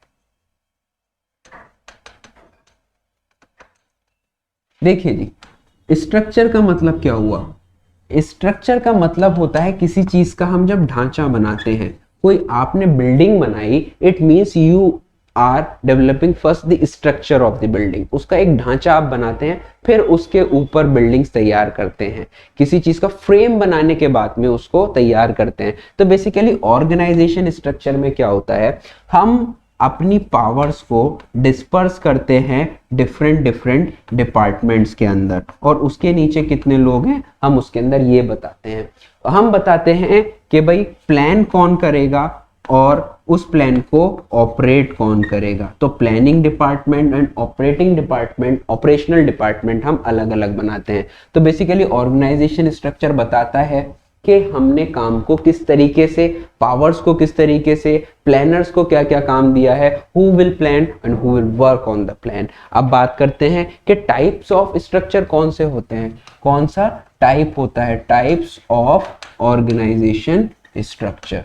देखिए जी, स्ट्रक्चर का मतलब क्या हुआ, स्ट्रक्चर का मतलब होता है किसी चीज का हम जब ढांचा बनाते हैं, कोई आपने बिल्डिंग बनाई, it means you are developing first the structure of the building. उसका एक ढांचा आप बनाते हैं, फिर उसके ऊपर बिल्डिंग्स तैयार करते हैं, किसी चीज का फ्रेम बनाने के बाद में उसको तैयार करते हैं। तो बेसिकली ऑर्गेनाइजेशन स्ट्रक्चर में क्या होता है, हम अपनी पावर्स को डिस्पर्स करते हैं डिफरेंट डिफरेंट डिपार्टमेंट्स के अंदर, और उसके नीचे कितने लोग हैं हम उसके अंदर ये बताते हैं। हम बताते हैं कि भाई प्लान कौन करेगा और उस प्लान को ऑपरेट कौन करेगा। तो planning department and operating department, operational department हम अलग अलग बनाते हैं। तो बेसिकली ऑर्गेनाइजेशन स्ट्रक्चर बताता है कि हमने काम को किस तरीके से, पावर्स को किस तरीके से, प्लानर्स को क्या क्या काम दिया है, who will plan and who will work on the plan. अब बात करते हैं कि टाइप्स ऑफ स्ट्रक्चर कौन से होते हैं, कौन सा टाइप होता है, टाइप्स ऑफ ऑर्गेनाइजेशन स्ट्रक्चर।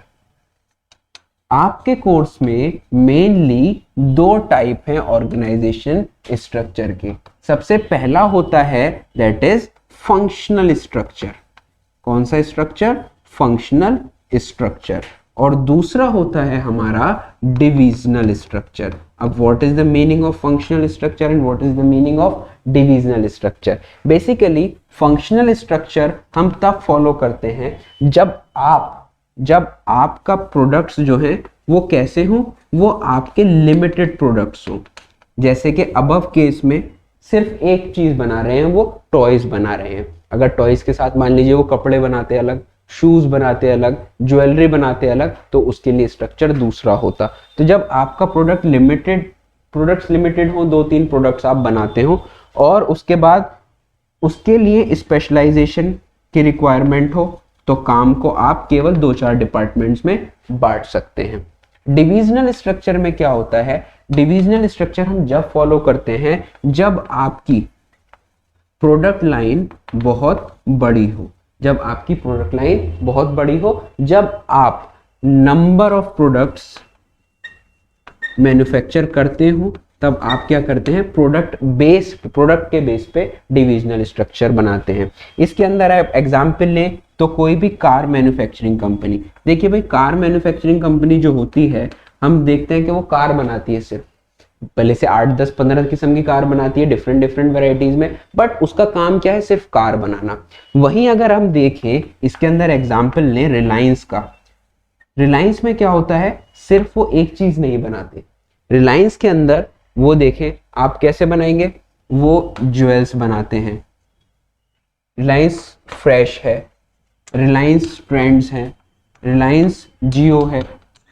आपके कोर्स में मेनली 2 टाइप हैं ऑर्गेनाइजेशन स्ट्रक्चर के। सबसे पहला होता है दैट इज फंक्शनल स्ट्रक्चर। कौन सा स्ट्रक्चर, फंक्शनल स्ट्रक्चर। और दूसरा होता है हमारा डिविजनल स्ट्रक्चर। अब what is the meaning of functional structure and what is the meaning of divisional structure. Basically functional structure हम तब फॉलो करते हैं जब आपका प्रोडक्ट्स जो है वो कैसे हो, वो आपके लिमिटेड प्रोडक्ट्स हो। जैसे कि अबव केस में सिर्फ एक चीज बना रहे हैं, वो टॉयज बना रहे हैं। अगर टॉयज के साथ मान लीजिए वो कपड़े बनाते अलग, शूज बनाते अलग, ज्वेलरी बनाते अलग, तो उसके लिए स्ट्रक्चर दूसरा होता। तो जब आपका प्रोडक्ट्स लिमिटेड हो, 2-3 प्रोडक्ट्स आप बनाते हो, और उसके बाद उसके लिए स्पेशलाइजेशन की रिक्वायरमेंट हो, तो काम को आप केवल 2-4 डिपार्टमेंट्स में बांट सकते हैं। डिविजनल स्ट्रक्चर में क्या होता है, डिविजनल स्ट्रक्चर हम जब फॉलो करते हैं जब आपकी प्रोडक्ट लाइन बहुत बड़ी हो, जब आपकी प्रोडक्ट लाइन बहुत बड़ी हो, जब आप नंबर ऑफ प्रोडक्ट्स मैन्युफैक्चर करते हो, तब आप क्या करते हैं, प्रोडक्ट के बेस पे डिविजनल स्ट्रक्चर बनाते हैं। इसके अंदर आप एग्जांपल लें तो कोई भी कार मैन्युफैक्चरिंग कंपनी, देखिए भाई कार मैन्युफैक्चरिंग कंपनी जो होती है, हम देखते हैं कि वो कार बनाती है, सिर्फ पहले से 8 10 15 किस्म की कार बनाती है डिफरेंट डिफरेंट वैरायटीज में, बट उसका काम क्या है, सिर्फ कार बनाना। वहीं अगर हम देखें इसके अंदर एग्जांपल लें रिलायंस का, रिलायंस में क्या होता है, सिर्फ वो एक चीज नहीं बनाते। रिलायंस के अंदर वो देखें आप कैसे बनाएंगे, वो ज्वेल्स बनाते हैं, रिलायंस फ्रेश है, रिलायंस ट्रेंड्स है, रिलायंस जियो है।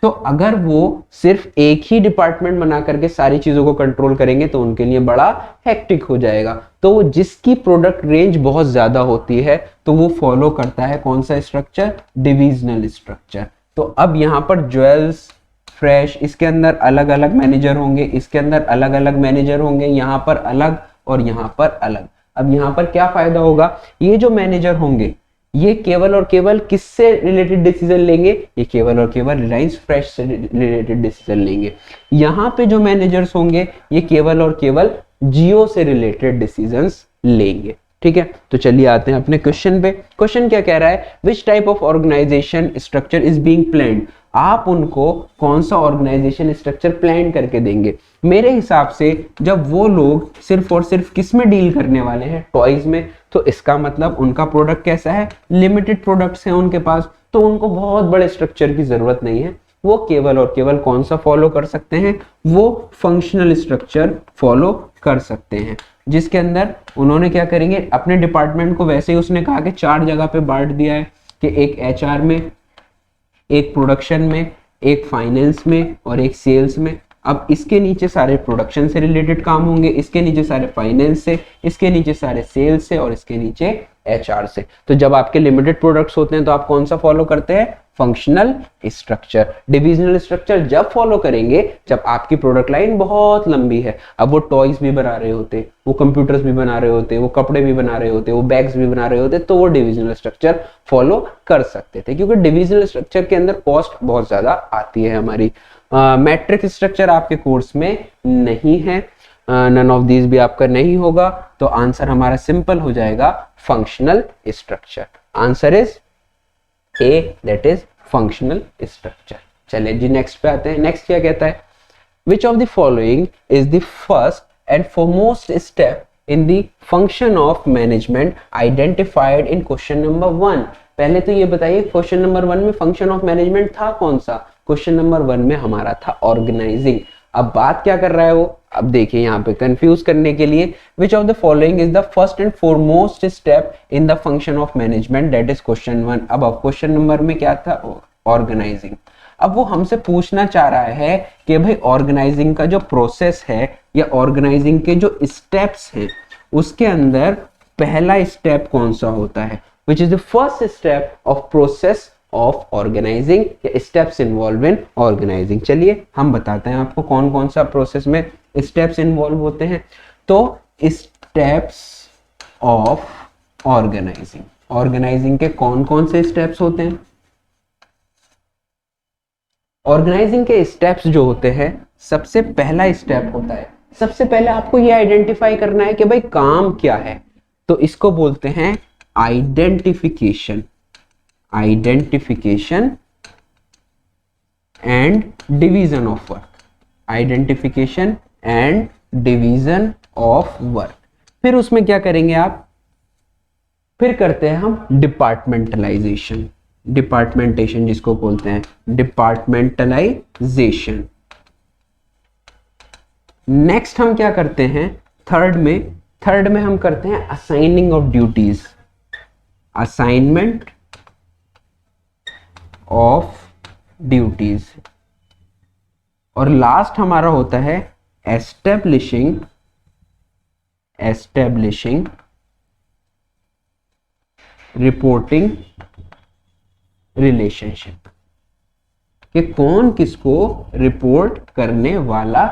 तो अगर वो सिर्फ एक ही डिपार्टमेंट बना करके सारी चीजों को कंट्रोल करेंगे तो उनके लिए बड़ा हेक्टिक हो जाएगा। तो जिसकी प्रोडक्ट रेंज बहुत ज्यादा होती है तो वो फॉलो करता है कौन सा स्ट्रक्चर, डिविजनल स्ट्रक्चर। तो अब यहाँ पर ज्वेल्स फ्रेश, इसके अंदर अलग अलग मैनेजर होंगे, इसके अंदर अलग अलग मैनेजर होंगे, यहाँ पर अलग और यहाँ पर अलग। अब यहाँ पर क्या फायदा होगा, ये जो मैनेजर होंगे ये केवल और केवल किससे रिलेटेड डिसीजन लेंगे, ये केवल और केवल रिलायंस फ्रेश से रिलेटेड डिसीजन लेंगे। यहाँ पे जो मैनेजर्स होंगे ये केवल और केवल जियो से रिलेटेड डिसीजंस लेंगे। ठीक है, तो चलिए आते हैं अपने क्वेश्चन पे। क्वेश्चन क्या कह रहा है, which type of organisation structure is being planned, आप उनको कौन सा ऑर्गेनाइजेशन स्ट्रक्चर प्लान करके देंगे। मेरे हिसाब से जब वो लोग सिर्फ और सिर्फ किस में डील करने वाले हैं, टॉयज में, तो इसका मतलब उनका प्रोडक्ट कैसा है, लिमिटेड प्रोडक्ट्स हैं उनके पास, तो उनको बहुत बड़े स्ट्रक्चर की जरूरत नहीं है। वो केवल और केवल कौन सा फॉलो कर सकते हैं, वो फंक्शनल स्ट्रक्चर फॉलो कर सकते हैं, जिसके अंदर उन्होंने क्या करेंगे, अपने डिपार्टमेंट को वैसे ही उसने कहा कि 4 जगह पे बांट दिया है कि एक एचआर में, एक प्रोडक्शन में, एक फाइनेंस में और एक सेल्स में। अब इसके नीचे सारे प्रोडक्शन से रिलेटेड काम होंगे, इसके नीचे सारे फाइनेंस से, इसके नीचे सारे सेल्स से और इसके नीचे एचआर से। तो जब आपके लिमिटेड प्रोडक्ट्स होते हैं तो आप कौन सा फॉलो करते हैं, फंक्शनल स्ट्रक्चर। डिविजनल स्ट्रक्चर जब फॉलो करेंगे जब आपकी प्रोडक्ट लाइन बहुत लंबी है। अब वो टॉयज भी बना रहे होते, वो कंप्यूटर्स भी बना रहे होते, वो कपड़े भी बना रहे होते, वो बैग्स भी बना रहे होते, तो वो डिविजनल स्ट्रक्चर फॉलो कर सकते थे, क्योंकि डिविजनल स्ट्रक्चर के अंदर कॉस्ट बहुत ज्यादा आती है हमारी। मैट्रिक स्ट्रक्चर आपके कोर्स में नहीं है, नन ऑफ दीज भी आपका नहीं होगा, तो आंसर हमारा सिंपल हो जाएगा functional structure. Answer is a, that is functional structure. चलिए जी नेक्स्ट पे आते हैं। नेक्स्ट क्या कहता है, which of the following is the first and foremost step in the function of management identified in question number 1। पहले तो ये बताइए क्वेश्चन नंबर 1 में फंक्शन ऑफ मैनेजमेंट था कौन सा, क्वेश्चन नंबर 1 में हमारा था ऑर्गेनाइजिंग। अब बात क्या कर रहा है वो, अब देखिए यहाँ पे कंफ्यूज करने के लिए, विच of the following is the first and foremost step in the function of management, that is question 1। अब क्वेश्चन नंबर में क्या था, ऑर्गेनाइजिंग। अब वो हमसे पूछना चाह रहा है कि भाई ऑर्गेनाइजिंग का जो प्रोसेस है या ऑर्गेनाइजिंग के जो स्टेप्स हैं उसके अंदर पहला स्टेप कौन सा होता है, which is the first step of process of organising या स्टेप्स इन्वॉल्व इन ऑर्गेनाइजिंग। चलिए हम बताते हैं आपको कौन कौन सा प्रोसेस में स्टेप्स इन्वॉल्व होते हैं। तो स्टेप्स ऑफ ऑर्गेनाइजिंग, ऑर्गेनाइजिंग के कौन कौन से स्टेप्स होते हैं। ऑर्गेनाइजिंग के स्टेप्स जो होते हैं, सबसे पहला स्टेप होता है, सबसे पहले आपको ये आइडेंटिफाई करना है कि भाई काम क्या है, तो इसको बोलते हैं identification, identification and division of work, identification and division of work. फिर उसमें क्या करेंगे आप, फिर करते हैं हम डिपार्टमेंटलाइजेशन, डिपार्टमेंटेशन जिसको बोलते हैं, डिपार्टमेंटलाइजेशन। नेक्स्ट हम क्या करते हैं, थर्ड में हम करते हैं assigning of duties, assignment of duties. और लास्ट हमारा होता है एस्टेब्लिशिंग रिपोर्टिंग रिलेशनशिप, कि कौन किसको रिपोर्ट करने वाला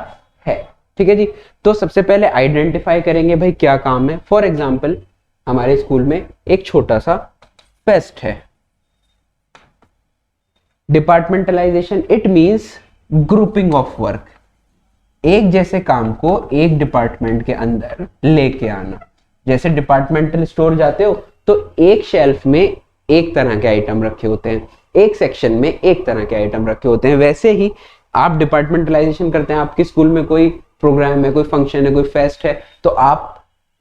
है। ठीक है जी। तो सबसे पहले आइडेंटिफाई करेंगे भाई क्या काम है। फॉर एग्जाम्पल हमारे स्कूल में एक छोटा सा फेस्ट है। Departmentalisation it means grouping of work, एक जैसे काम को एक डिपार्टमेंट के अंदर लेके आना। जैसे डिपार्टमेंटल स्टोर जाते हो तो एक शेल्फ में एक तरह के आइटम रखे होते हैं, एक सेक्शन में एक तरह के आइटम रखे होते हैं, वैसे ही आप डिपार्टमेंटलाइजेशन करते हैं। आपके स्कूल में कोई प्रोग्राम है, कोई फंक्शन है, कोई फेस्ट है, तो आप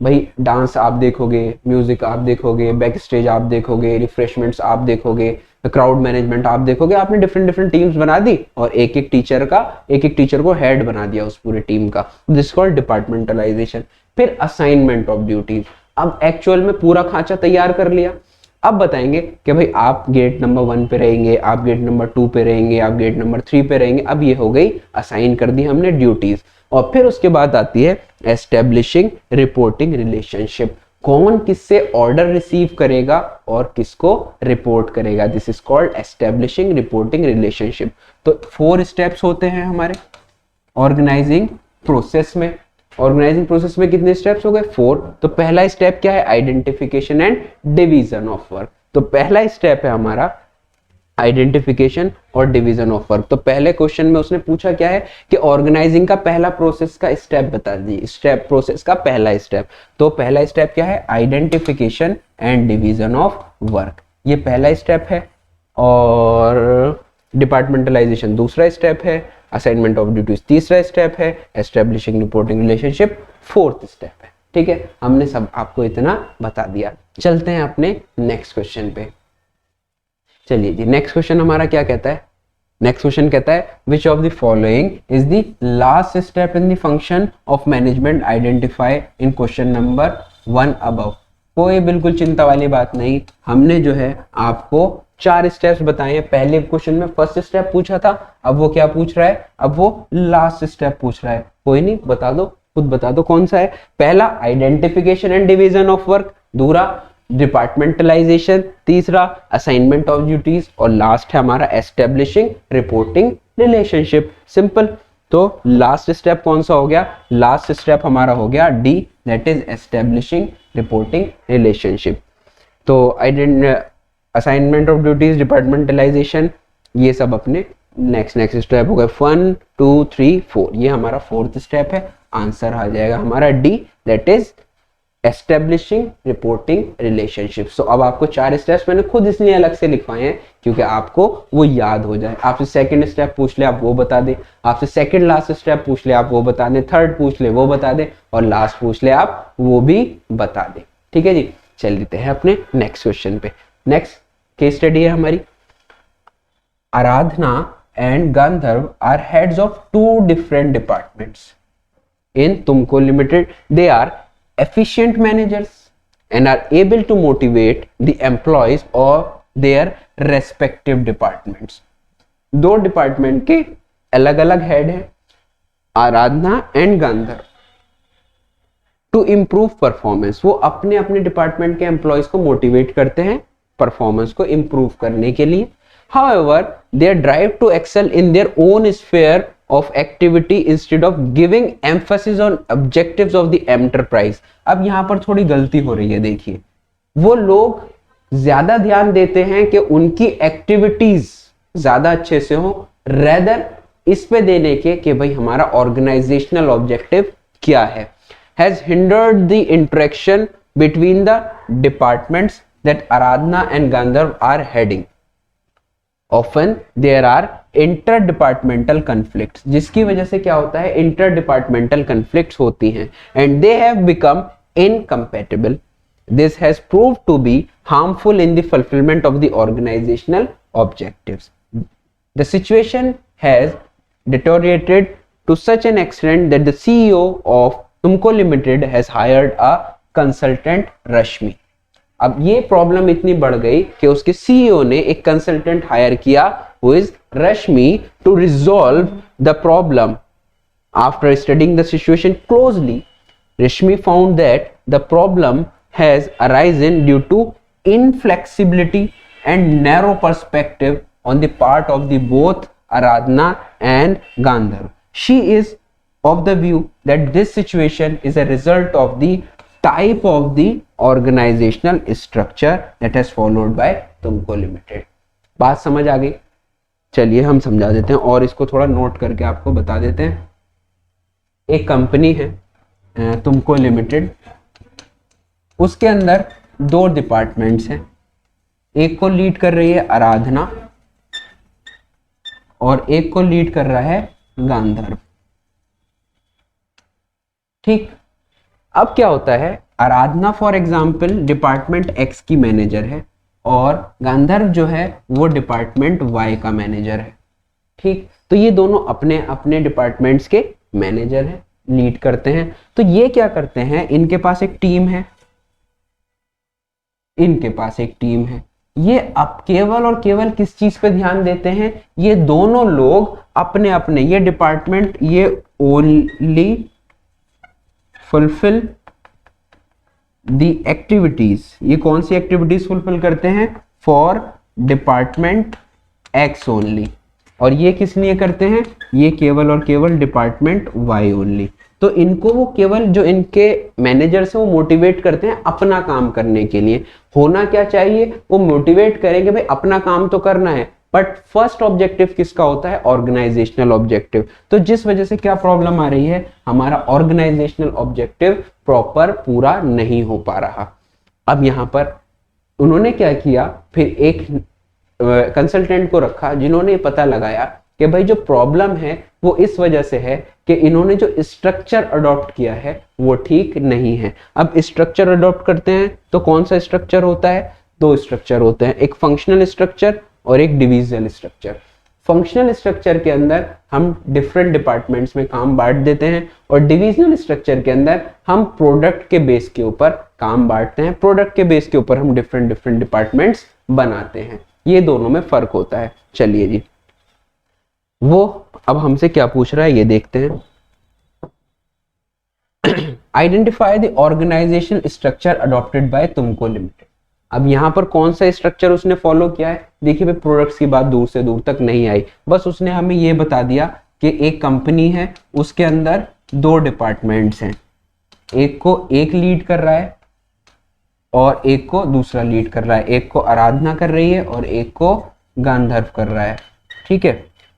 भाई डांस आप देखोगे, म्यूजिक आप देखोगे, बैक स्टेज आप देखोगे, रिफ्रेशमेंट्स आप देखोगे, क्राउड मैनेजमेंट आप देखोगे। आपने डिफरेंट डिफरेंट टीम्स बना दी और एक एक टीचर को हेड बना दिया उस पूरे टीम का। This called departmentalisation. फिर असाइनमेंट ऑफ ड्यूटीज। अब एक्चुअल में पूरा खांचा तैयार कर लिया, अब बताएंगे कि भाई आप गेट नंबर 1 पे रहेंगे, आप गेट नंबर 2 पे रहेंगे, आप गेट नंबर 3 पे रहेंगे। अब ये हो गई असाइन कर दी हमने ड्यूटीज। और फिर उसके बाद आती है एस्टेब्लिशिंग रिपोर्टिंग रिलेशनशिप। कौन किससे ऑर्डर रिसीव करेगा और किसको रिपोर्ट करेगा, this is called establishing reporting relationship. तो 4 स्टेप्स होते हैं हमारे ऑर्गेनाइजिंग प्रोसेस में। ऑर्गेनाइजिंग प्रोसेस में कितने स्टेप्स हो गए? 4। तो पहला स्टेप क्या है? Identification and division of work. तो पहला स्टेप है हमारा आइडेंटिफिकेशन और डिवीजन ऑफ वर्क। तो पहले क्वेश्चन में उसने पूछा क्या है कि ऑर्गेनाइजिंग का पहला प्रोसेस का स्टेप बता दीजिए, स्टेप प्रोसेस का पहला स्टेप। तो पहला स्टेप क्या है? Identification and division of work, ये पहला स्टेप है। और डिपार्टमेंटलाइजेशन दूसरा स्टेप है, असाइनमेंट ऑफ ड्यूटीज तीसरा स्टेप है, establishing reporting relationship 4th step है। ठीक है, हमने सब आपको इतना बता दिया। चलते हैं अपने नेक्स्ट क्वेश्चन पे। चलिए जी, नेक्स्ट क्वेश्चन हमारा क्या कहता है? नेक्स्ट क्वेश्चन कहता है which of the following is the last step in the function of management identify in question number 1 above. कोई बिल्कुल चिंता वाली बात नहीं, हमने जो है आपको 4 स्टेप्स बताए हैं। पहले क्वेश्चन में फर्स्ट स्टेप पूछा था, अब वो क्या पूछ रहा है? अब वो लास्ट स्टेप पूछ रहा है। कोई नहीं, बता दो, खुद बता दो कौन सा है। पहला identification and division of work, दूसरा डिपार्टमेंटलाइजेशन, तीसरा असाइनमेंट ऑफ ड्यूटीज और लास्ट है हमारा एस्टेब्लिशिंग रिपोर्टिंग रिलेशनशिप। सिंपल। तो लास्ट स्टेप कौन सा हो गया? लास्ट स्टेप हमारा हो गया D, that is establishing reporting relationship. तो असाइनमेंट ऑफ ड्यूटीज, डिपार्टमेंटलाइजेशन, ये सब अपने नेक्स्ट स्टेप हो गए। 1 2 3 4, ये हमारा 4th स्टेप है। आंसर आ जाएगा हमारा D, that is establishing reporting relationship. So अब आपको 4 स्टेप्स मैंने खुद इसलिए अलग से लिखवाए हैं क्योंकि आपको वो याद हो जाए। आपसे सेकंड स्टेप पूछ ले आप वो बता दें, आपसे सेकंड लास्ट स्टेप पूछ ले आप वो बता दें, थर्ड पूछ ले वो बता दें और लास्ट पूछ ले आप वो भी बता दें। ठीक है जी, चल लेते हैं अपने नेक्स्ट क्वेश्चन पे। नेक्स्ट केस स्टडी है हमारी। Aradhana and Gandharv are heads of 2 different departments in Tumko Limited. They are efficient managers and are able to motivate the employees of their respective departments. 2 department के अलग अलग हेड हैं, आराधना and Gandharva. To improve performance, वो अपने अपने department के employees को motivate करते हैं परफॉर्मेंस को इम्प्रूव करने के लिए। However, their drive to excel in their own sphere of activity instead of giving emphasis on objectives of the enterprise. अब यहां पर थोड़ी गलती हो रही है, देखिए वो लोग ज्यादा ध्यान देते हैं कि उनकी एक्टिविटीज ज्यादा अच्छे से हो, रेदर इस पे देने के कि भाई हमारा ऑर्गेनाइजेशनल ऑब्जेक्टिव क्या है। Has hindered the interaction between the departments that Aradhana and Gandharv are heading. Often there are interdepartmental conflicts, जिसकी वजह से क्या होता है? interdepartmental conflicts होती हैं and they have become incompatible. This has proved to be harmful in the fulfillment of the organizational objectives. The situation has deteriorated to such an extent that the CEO of Tumko Limited has hired a consultant, Rashmi. अब ये problem इतनी बढ़ गई कि उसके CEO ने एक consultant hire किया, who is Rashmi, to resolve the problem. After studying the situation closely, Rashmi found that the problem has arisen due to inflexibility and narrow perspective on the part of the both Aradhana and Gandharv. She is of the view that this situation is a result of the type of the organizational structure that has followed by तुमको limited. बात समझ आ गई? चलिए हम समझा देते हैं और इसको थोड़ा नोट करके आपको बता देते हैं। एक कंपनी है तुमको लिमिटेड, उसके अंदर 2 डिपार्टमेंट्स हैं। एक को लीड कर रही है आराधना और एक को लीड कर रहा है गांधर्व। ठीक, अब क्या होता है, आराधना फॉर एग्जाम्पल डिपार्टमेंट एक्स की मैनेजर है और गांधर्व जो है वो डिपार्टमेंट वाई का मैनेजर है। ठीक, तो ये दोनों अपने अपने डिपार्टमेंट्स के मैनेजर हैं, लीड करते हैं। तो ये क्या करते हैं, इनके पास एक टीम है, इनके पास एक टीम है। ये अब केवल और केवल किस चीज पे ध्यान देते हैं, ये दोनों लोग अपने अपने, ये डिपार्टमेंट ये ओनली फुलफिल द एक्टिविटीज, ये कौन सी एक्टिविटीज फुलफिल करते हैं, फॉर डिपार्टमेंट एक्स ओनली। और ये किस लिए करते हैं, ये केवल और केवल डिपार्टमेंट वाई ओनली। तो इनको वो केवल जो इनके मैनेजर्स हैं वो मोटिवेट करते हैं अपना काम करने के लिए। होना क्या चाहिए, वो मोटिवेट करेंगे भाई अपना काम तो करना है, बट फर्स्ट ऑब्जेक्टिव किसका होता है, ऑर्गेनाइजेशनल ऑब्जेक्टिव। तो जिस वजह से क्या प्रॉब्लम आ रही है, हमारा ऑर्गेनाइजेशनल ऑब्जेक्टिव प्रॉपर पूरा नहीं हो पा रहा। अब यहां पर उन्होंने क्या किया, फिर एक कंसल्टेंट को रखा जिन्होंने पता लगाया कि भाई जो प्रॉब्लम है वो इस वजह से है कि इन्होंने जो स्ट्रक्चर अडॉप्ट किया है वो ठीक नहीं है। अब स्ट्रक्चर अडॉप्ट करते हैं तो कौन सा स्ट्रक्चर होता है, 2 स्ट्रक्चर होते हैं, एक फंक्शनल स्ट्रक्चर और एक डिविजनल स्ट्रक्चर। फंक्शनल स्ट्रक्चर के अंदर हम डिफरेंट डिपार्टमेंट्स में काम बांट देते हैं और डिविजनल स्ट्रक्चर के अंदर हम प्रोडक्ट के बेस के ऊपर काम बांटते हैं। प्रोडक्ट के बेस के ऊपर हम डिफरेंट डिफरेंट डिपार्टमेंट्स बनाते हैं। ये दोनों में फर्क होता है। चलिए जी, वो अब हमसे क्या पूछ रहा है ये देखते हैं। Identify the organisation structure adopted by तुमको लिमिटेड। अब यहां पर कौन सा स्ट्रक्चर उसने फॉलो किया है, देखिए भाई प्रोडक्ट्स की बात दूर से दूर तक नहीं आई, बस उसने हमें ये बता दिया कि एक कंपनी है उसके अंदर 2 डिपार्टमेंट्स हैं, एक को एक लीड कर रहा है और एक को दूसरा लीड कर रहा है, एक को आराधना कर रही है और एक को गांधर्व कर रहा है। ठीक है,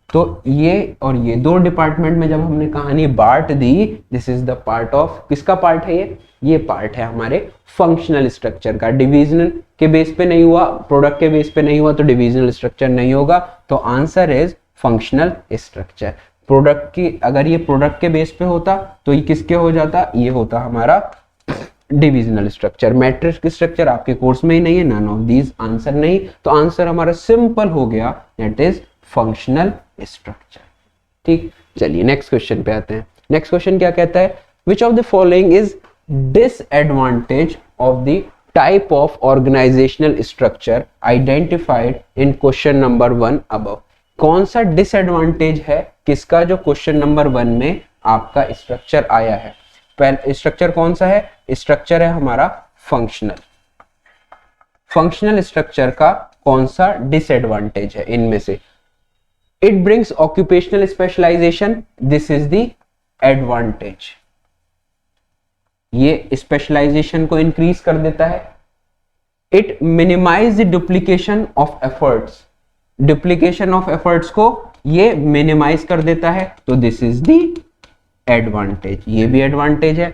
तो ये और ये 2 डिपार्टमेंट में जब हमने कहानी बांट दी, this is the part of, किसका पार्ट है ये पार्ट है हमारे फंक्शनल स्ट्रक्चर का। डिविजनल के बेस पे नहीं हुआ, प्रोडक्ट के बेस पे नहीं हुआ तो डिविजनल स्ट्रक्चर नहीं होगा। तो answer is functional structure. Product की, अगर ये प्रोडक्ट के बेस पे होता तो ये किसके हो जाता, ये होता हमारा डिविजनल स्ट्रक्चर। मैट्रिक्स स्ट्रक्चर आपके कोर्स में ही नहीं है, नन ऑफ दीज, आंसर नहीं। तो आंसर हमारा सिंपल हो गया, दैट इज फंक्शनल स्ट्रक्चर। ठीक, चलिए नेक्स्ट क्वेश्चन पे आते हैं। नेक्स्ट क्वेश्चन क्या कहता है, which of the following is disadvantage of the type of organisational structure identified in question number 1 above. कौन सा डिसएडवांटेज है किसका, जो क्वेश्चन नंबर 1 में आपका स्ट्रक्चर आया है। पहले स्ट्रक्चर कौन सा है, स्ट्रक्चर है हमारा फंक्शनल। फंक्शनल स्ट्रक्चर का कौन सा डिसएडवांटेज है इनमें से, it brings occupational specialisation, this is the advantage. ये स्पेशलाइजेशन को इंक्रीज कर देता है। It minimise the duplication of efforts, duplication of efforts को ये मिनिमाइज कर देता है, तो दिस इज द एडवांटेज, ये भी एडवांटेज है।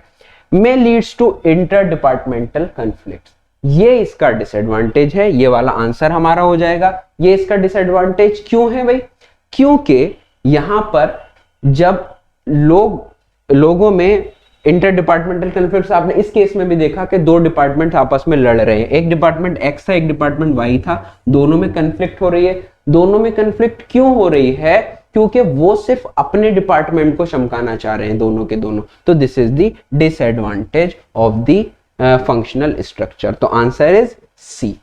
May leads to inter departmental conflict, ये इसका डिसएडवांटेज है, ये वाला आंसर हमारा हो जाएगा। ये इसका डिसएडवांटेज क्यों है भाई, क्योंकि यहां पर जब लोगों में इंटर डिपार्टमेंटल कॉन्फ्लिक्ट्स, आपने इस केस में भी देखा कि 2 डिपार्टमेंट आपस में लड़ रहे हैं, एक डिपार्टमेंट एक्स था एक डिपार्टमेंट वाई था, दोनों में कॉन्फ्लिक्ट हो रही है। दोनों में कॉन्फ्लिक्ट क्यों हो रही है, क्योंकि वो सिर्फ अपने डिपार्टमेंट को चमकाना चाह रहे हैं दोनों के दोनों। तो this is the disadvantage of the functional structure. तो आंसर इज सी।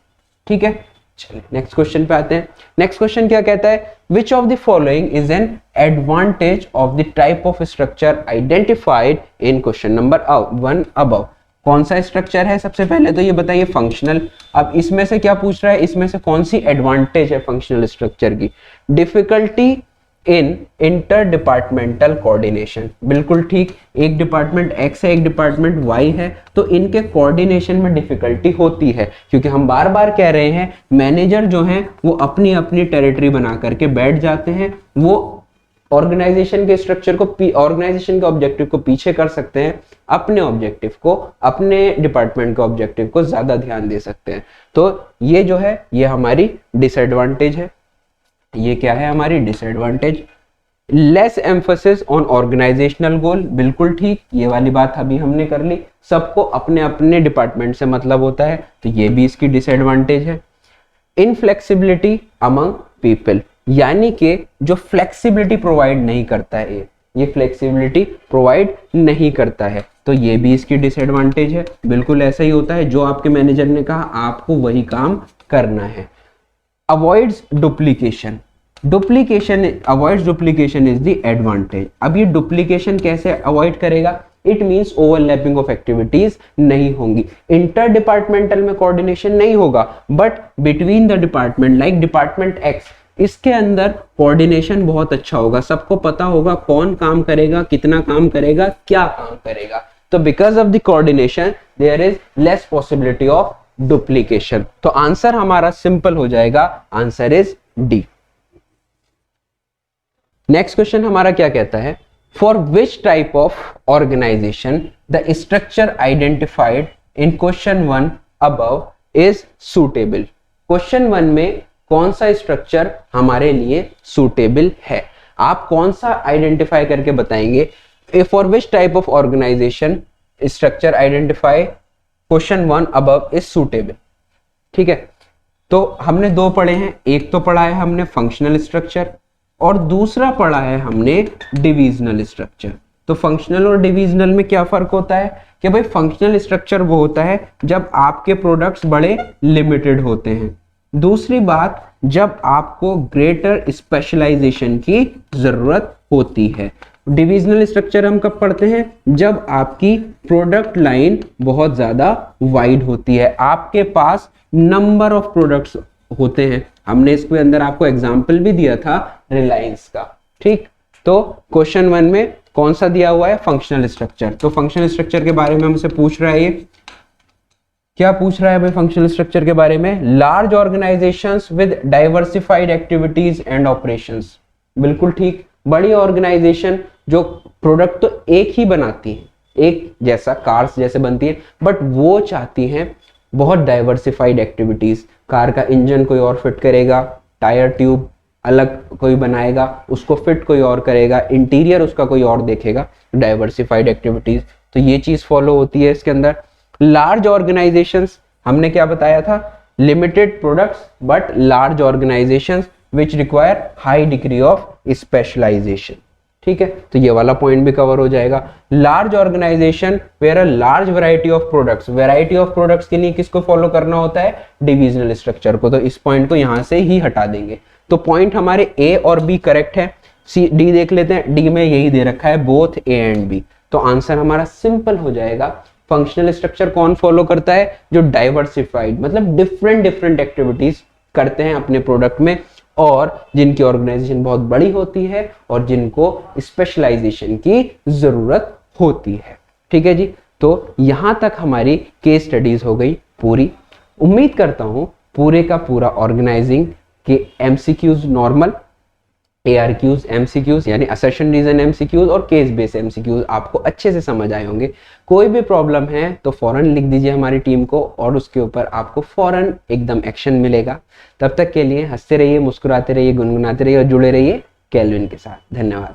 ठीक है, चलिए नेक्स्ट क्वेश्चन पे आते हैं। नेक्स्ट क्वेश्चन क्या कहता है, which of the following is an advantage of the type of structure identified in question number 1 above. कौन सा स्ट्रक्चर है, सबसे पहले तो ये बताइए फंक्शनल। अब इसमें से क्या पूछ रहा है, इसमें से कौन सी एडवांटेज है फंक्शनल स्ट्रक्चर की, difficulty in inter departmental coordination. बिल्कुल ठीक, एक डिपार्टमेंट एक्स है, एक डिपार्टमेंट वाई है, तो इनके कोऑर्डिनेशन में डिफिकल्टी होती है, क्योंकि हम बार बार कह रहे हैं मैनेजर जो हैं वो अपनी अपनी टेरिटरी बना करके बैठ जाते हैं, वो ऑर्गेनाइजेशन के स्ट्रक्चर को, ऑर्गेनाइजेशन के ऑब्जेक्टिव को पीछे कर सकते हैं, अपने ऑब्जेक्टिव को, अपने डिपार्टमेंट के ऑब्जेक्टिव को ज्यादा ध्यान दे सकते हैं। तो ये जो है ये हमारी डिसएडवांटेज है। ये क्या है हमारी disadvantage? Less emphasis on organisational goal. बिल्कुल ठीक, ये वाली बात अभी हमने कर ली, सबको अपने अपने डिपार्टमेंट से मतलब होता है, तो ये भी इसकी डिसएडवांटेज है। इनफ्लेक्सिबिलिटी अमंग पीपल, यानी कि जो फ्लेक्सिबिलिटी प्रोवाइड नहीं करता है, ये फ्लेक्सिबिलिटी प्रोवाइड नहीं करता है, तो ये भी इसकी डिसएडवांटेज है। बिल्कुल ऐसा ही होता है, जो आपके मैनेजर ने कहा आपको वही काम करना है। Avoids duplication, avoids duplication is the advantage. अब ये डुप्लीकेशन कैसे अवॉइड करेगा? It means overlapping of activities नहीं होंगी, इंटर डिपार्टमेंटल में कोऑर्डिनेशन नहीं होगा, but between the department, like department x, इसके अंदर कोऑर्डिनेशन बहुत अच्छा होगा, सबको पता होगा कौन काम करेगा, कितना काम करेगा, क्या काम करेगा। तो because of the coordination there is less possibility of duplication. तो आंसर हमारा सिंपल हो जाएगा, answer is D. Next question हमारा क्या कहता है? For which type of organisation the structure identified in question 1 above is suitable. Question 1 में कौन सा स्ट्रक्चर हमारे लिए सुटेबल है? आप कौन सा आइडेंटिफाई करके बताएंगे? For which type of organisation structure identify question 1 above is suitable. ठीक है, तो हमने दो पढ़े हैं, एक तो पढ़ा है हमने फंक्शनल स्ट्रक्चर और दूसरा पढ़ा है हमने डिविजनल स्ट्रक्चर। तो फंक्शनल और डिविजनल में क्या फर्क होता है कि भाई फंक्शनल स्ट्रक्चर वो होता है जब आपके प्रोडक्ट्स बड़े लिमिटेड होते हैं, दूसरी बात जब आपको ग्रेटर स्पेशलाइजेशन की जरूरत होती है। डिविजनल स्ट्रक्चर हम कब पढ़ते हैं? जब आपकी प्रोडक्ट लाइन बहुत ज्यादा वाइड होती है, आपके पास नंबर ऑफ प्रोडक्ट्स होते हैं। हमने इसके अंदर आपको एग्जांपल भी दिया था रिलायंस का। ठीक, तो क्वेश्चन 1 में कौन सा दिया हुआ है? Functional structure. तो फंक्शनल स्ट्रक्चर के बारे में हमसे पूछ रहा है, ये क्या पूछ रहा है भाई फंक्शनल स्ट्रक्चर के बारे में? Large organisations with diversified activities and operations. बिल्कुल ठीक, बड़ी ऑर्गेनाइजेशन जो प्रोडक्ट तो एक ही बनाती है, एक जैसा कार्स जैसे बनती है, बट वो चाहती हैं बहुत डाइवर्सिफाइड एक्टिविटीज। कार का इंजन कोई और फिट करेगा, टायर ट्यूब अलग कोई बनाएगा, उसको फिट कोई और करेगा, इंटीरियर उसका कोई और देखेगा, डाइवर्सिफाइड एक्टिविटीज। तो ये चीज फॉलो होती है इसके अंदर। लार्ज ऑर्गेनाइजेशंस हमने क्या बताया था? Limited products but large organisations which require high degree of specialisation. ठीक है, तो ये वाला पॉइंट भी कवर हो जाएगा। Large organisation where a large variety of products, variety of products के लिए किसको फॉलो करना होता है? डिविजनल स्ट्रक्चर को। तो इस पॉइंट को यहां से ही हटा देंगे। तो पॉइंट हमारे ए और बी करेक्ट है। सी डी देख लेते हैं, डी में यही दे रखा है बोथ ए एंड बी। तो आंसर हमारा सिंपल हो जाएगा। फंक्शनल स्ट्रक्चर कौन फॉलो करता है? जो डाइवर्सिफाइड मतलब डिफरेंट डिफरेंट एक्टिविटीज करते हैं अपने प्रोडक्ट में, और जिनकी ऑर्गेनाइजेशन बहुत बड़ी होती है और जिनको स्पेशलाइजेशन की जरूरत होती है। ठीक है जी, तो यहां तक हमारी केस स्टडीज हो गई पूरी। उम्मीद करता हूं पूरे का पूरा ऑर्गेनाइजिंग के एमसीक्यूज, नॉर्मल ARQs, MCQs यानी असर्शन रीजन MCQs और केस बेस MCQs आपको अच्छे से समझ आए होंगे। कोई भी प्रॉब्लम है तो फौरन लिख दीजिए हमारी टीम को और उसके ऊपर आपको फौरन एकदम एक्शन मिलेगा। तब तक के लिए हंसते रहिए, मुस्कुराते रहिए, गुनगुनाते रहिए और जुड़े रहिए केल्विन के साथ। धन्यवाद।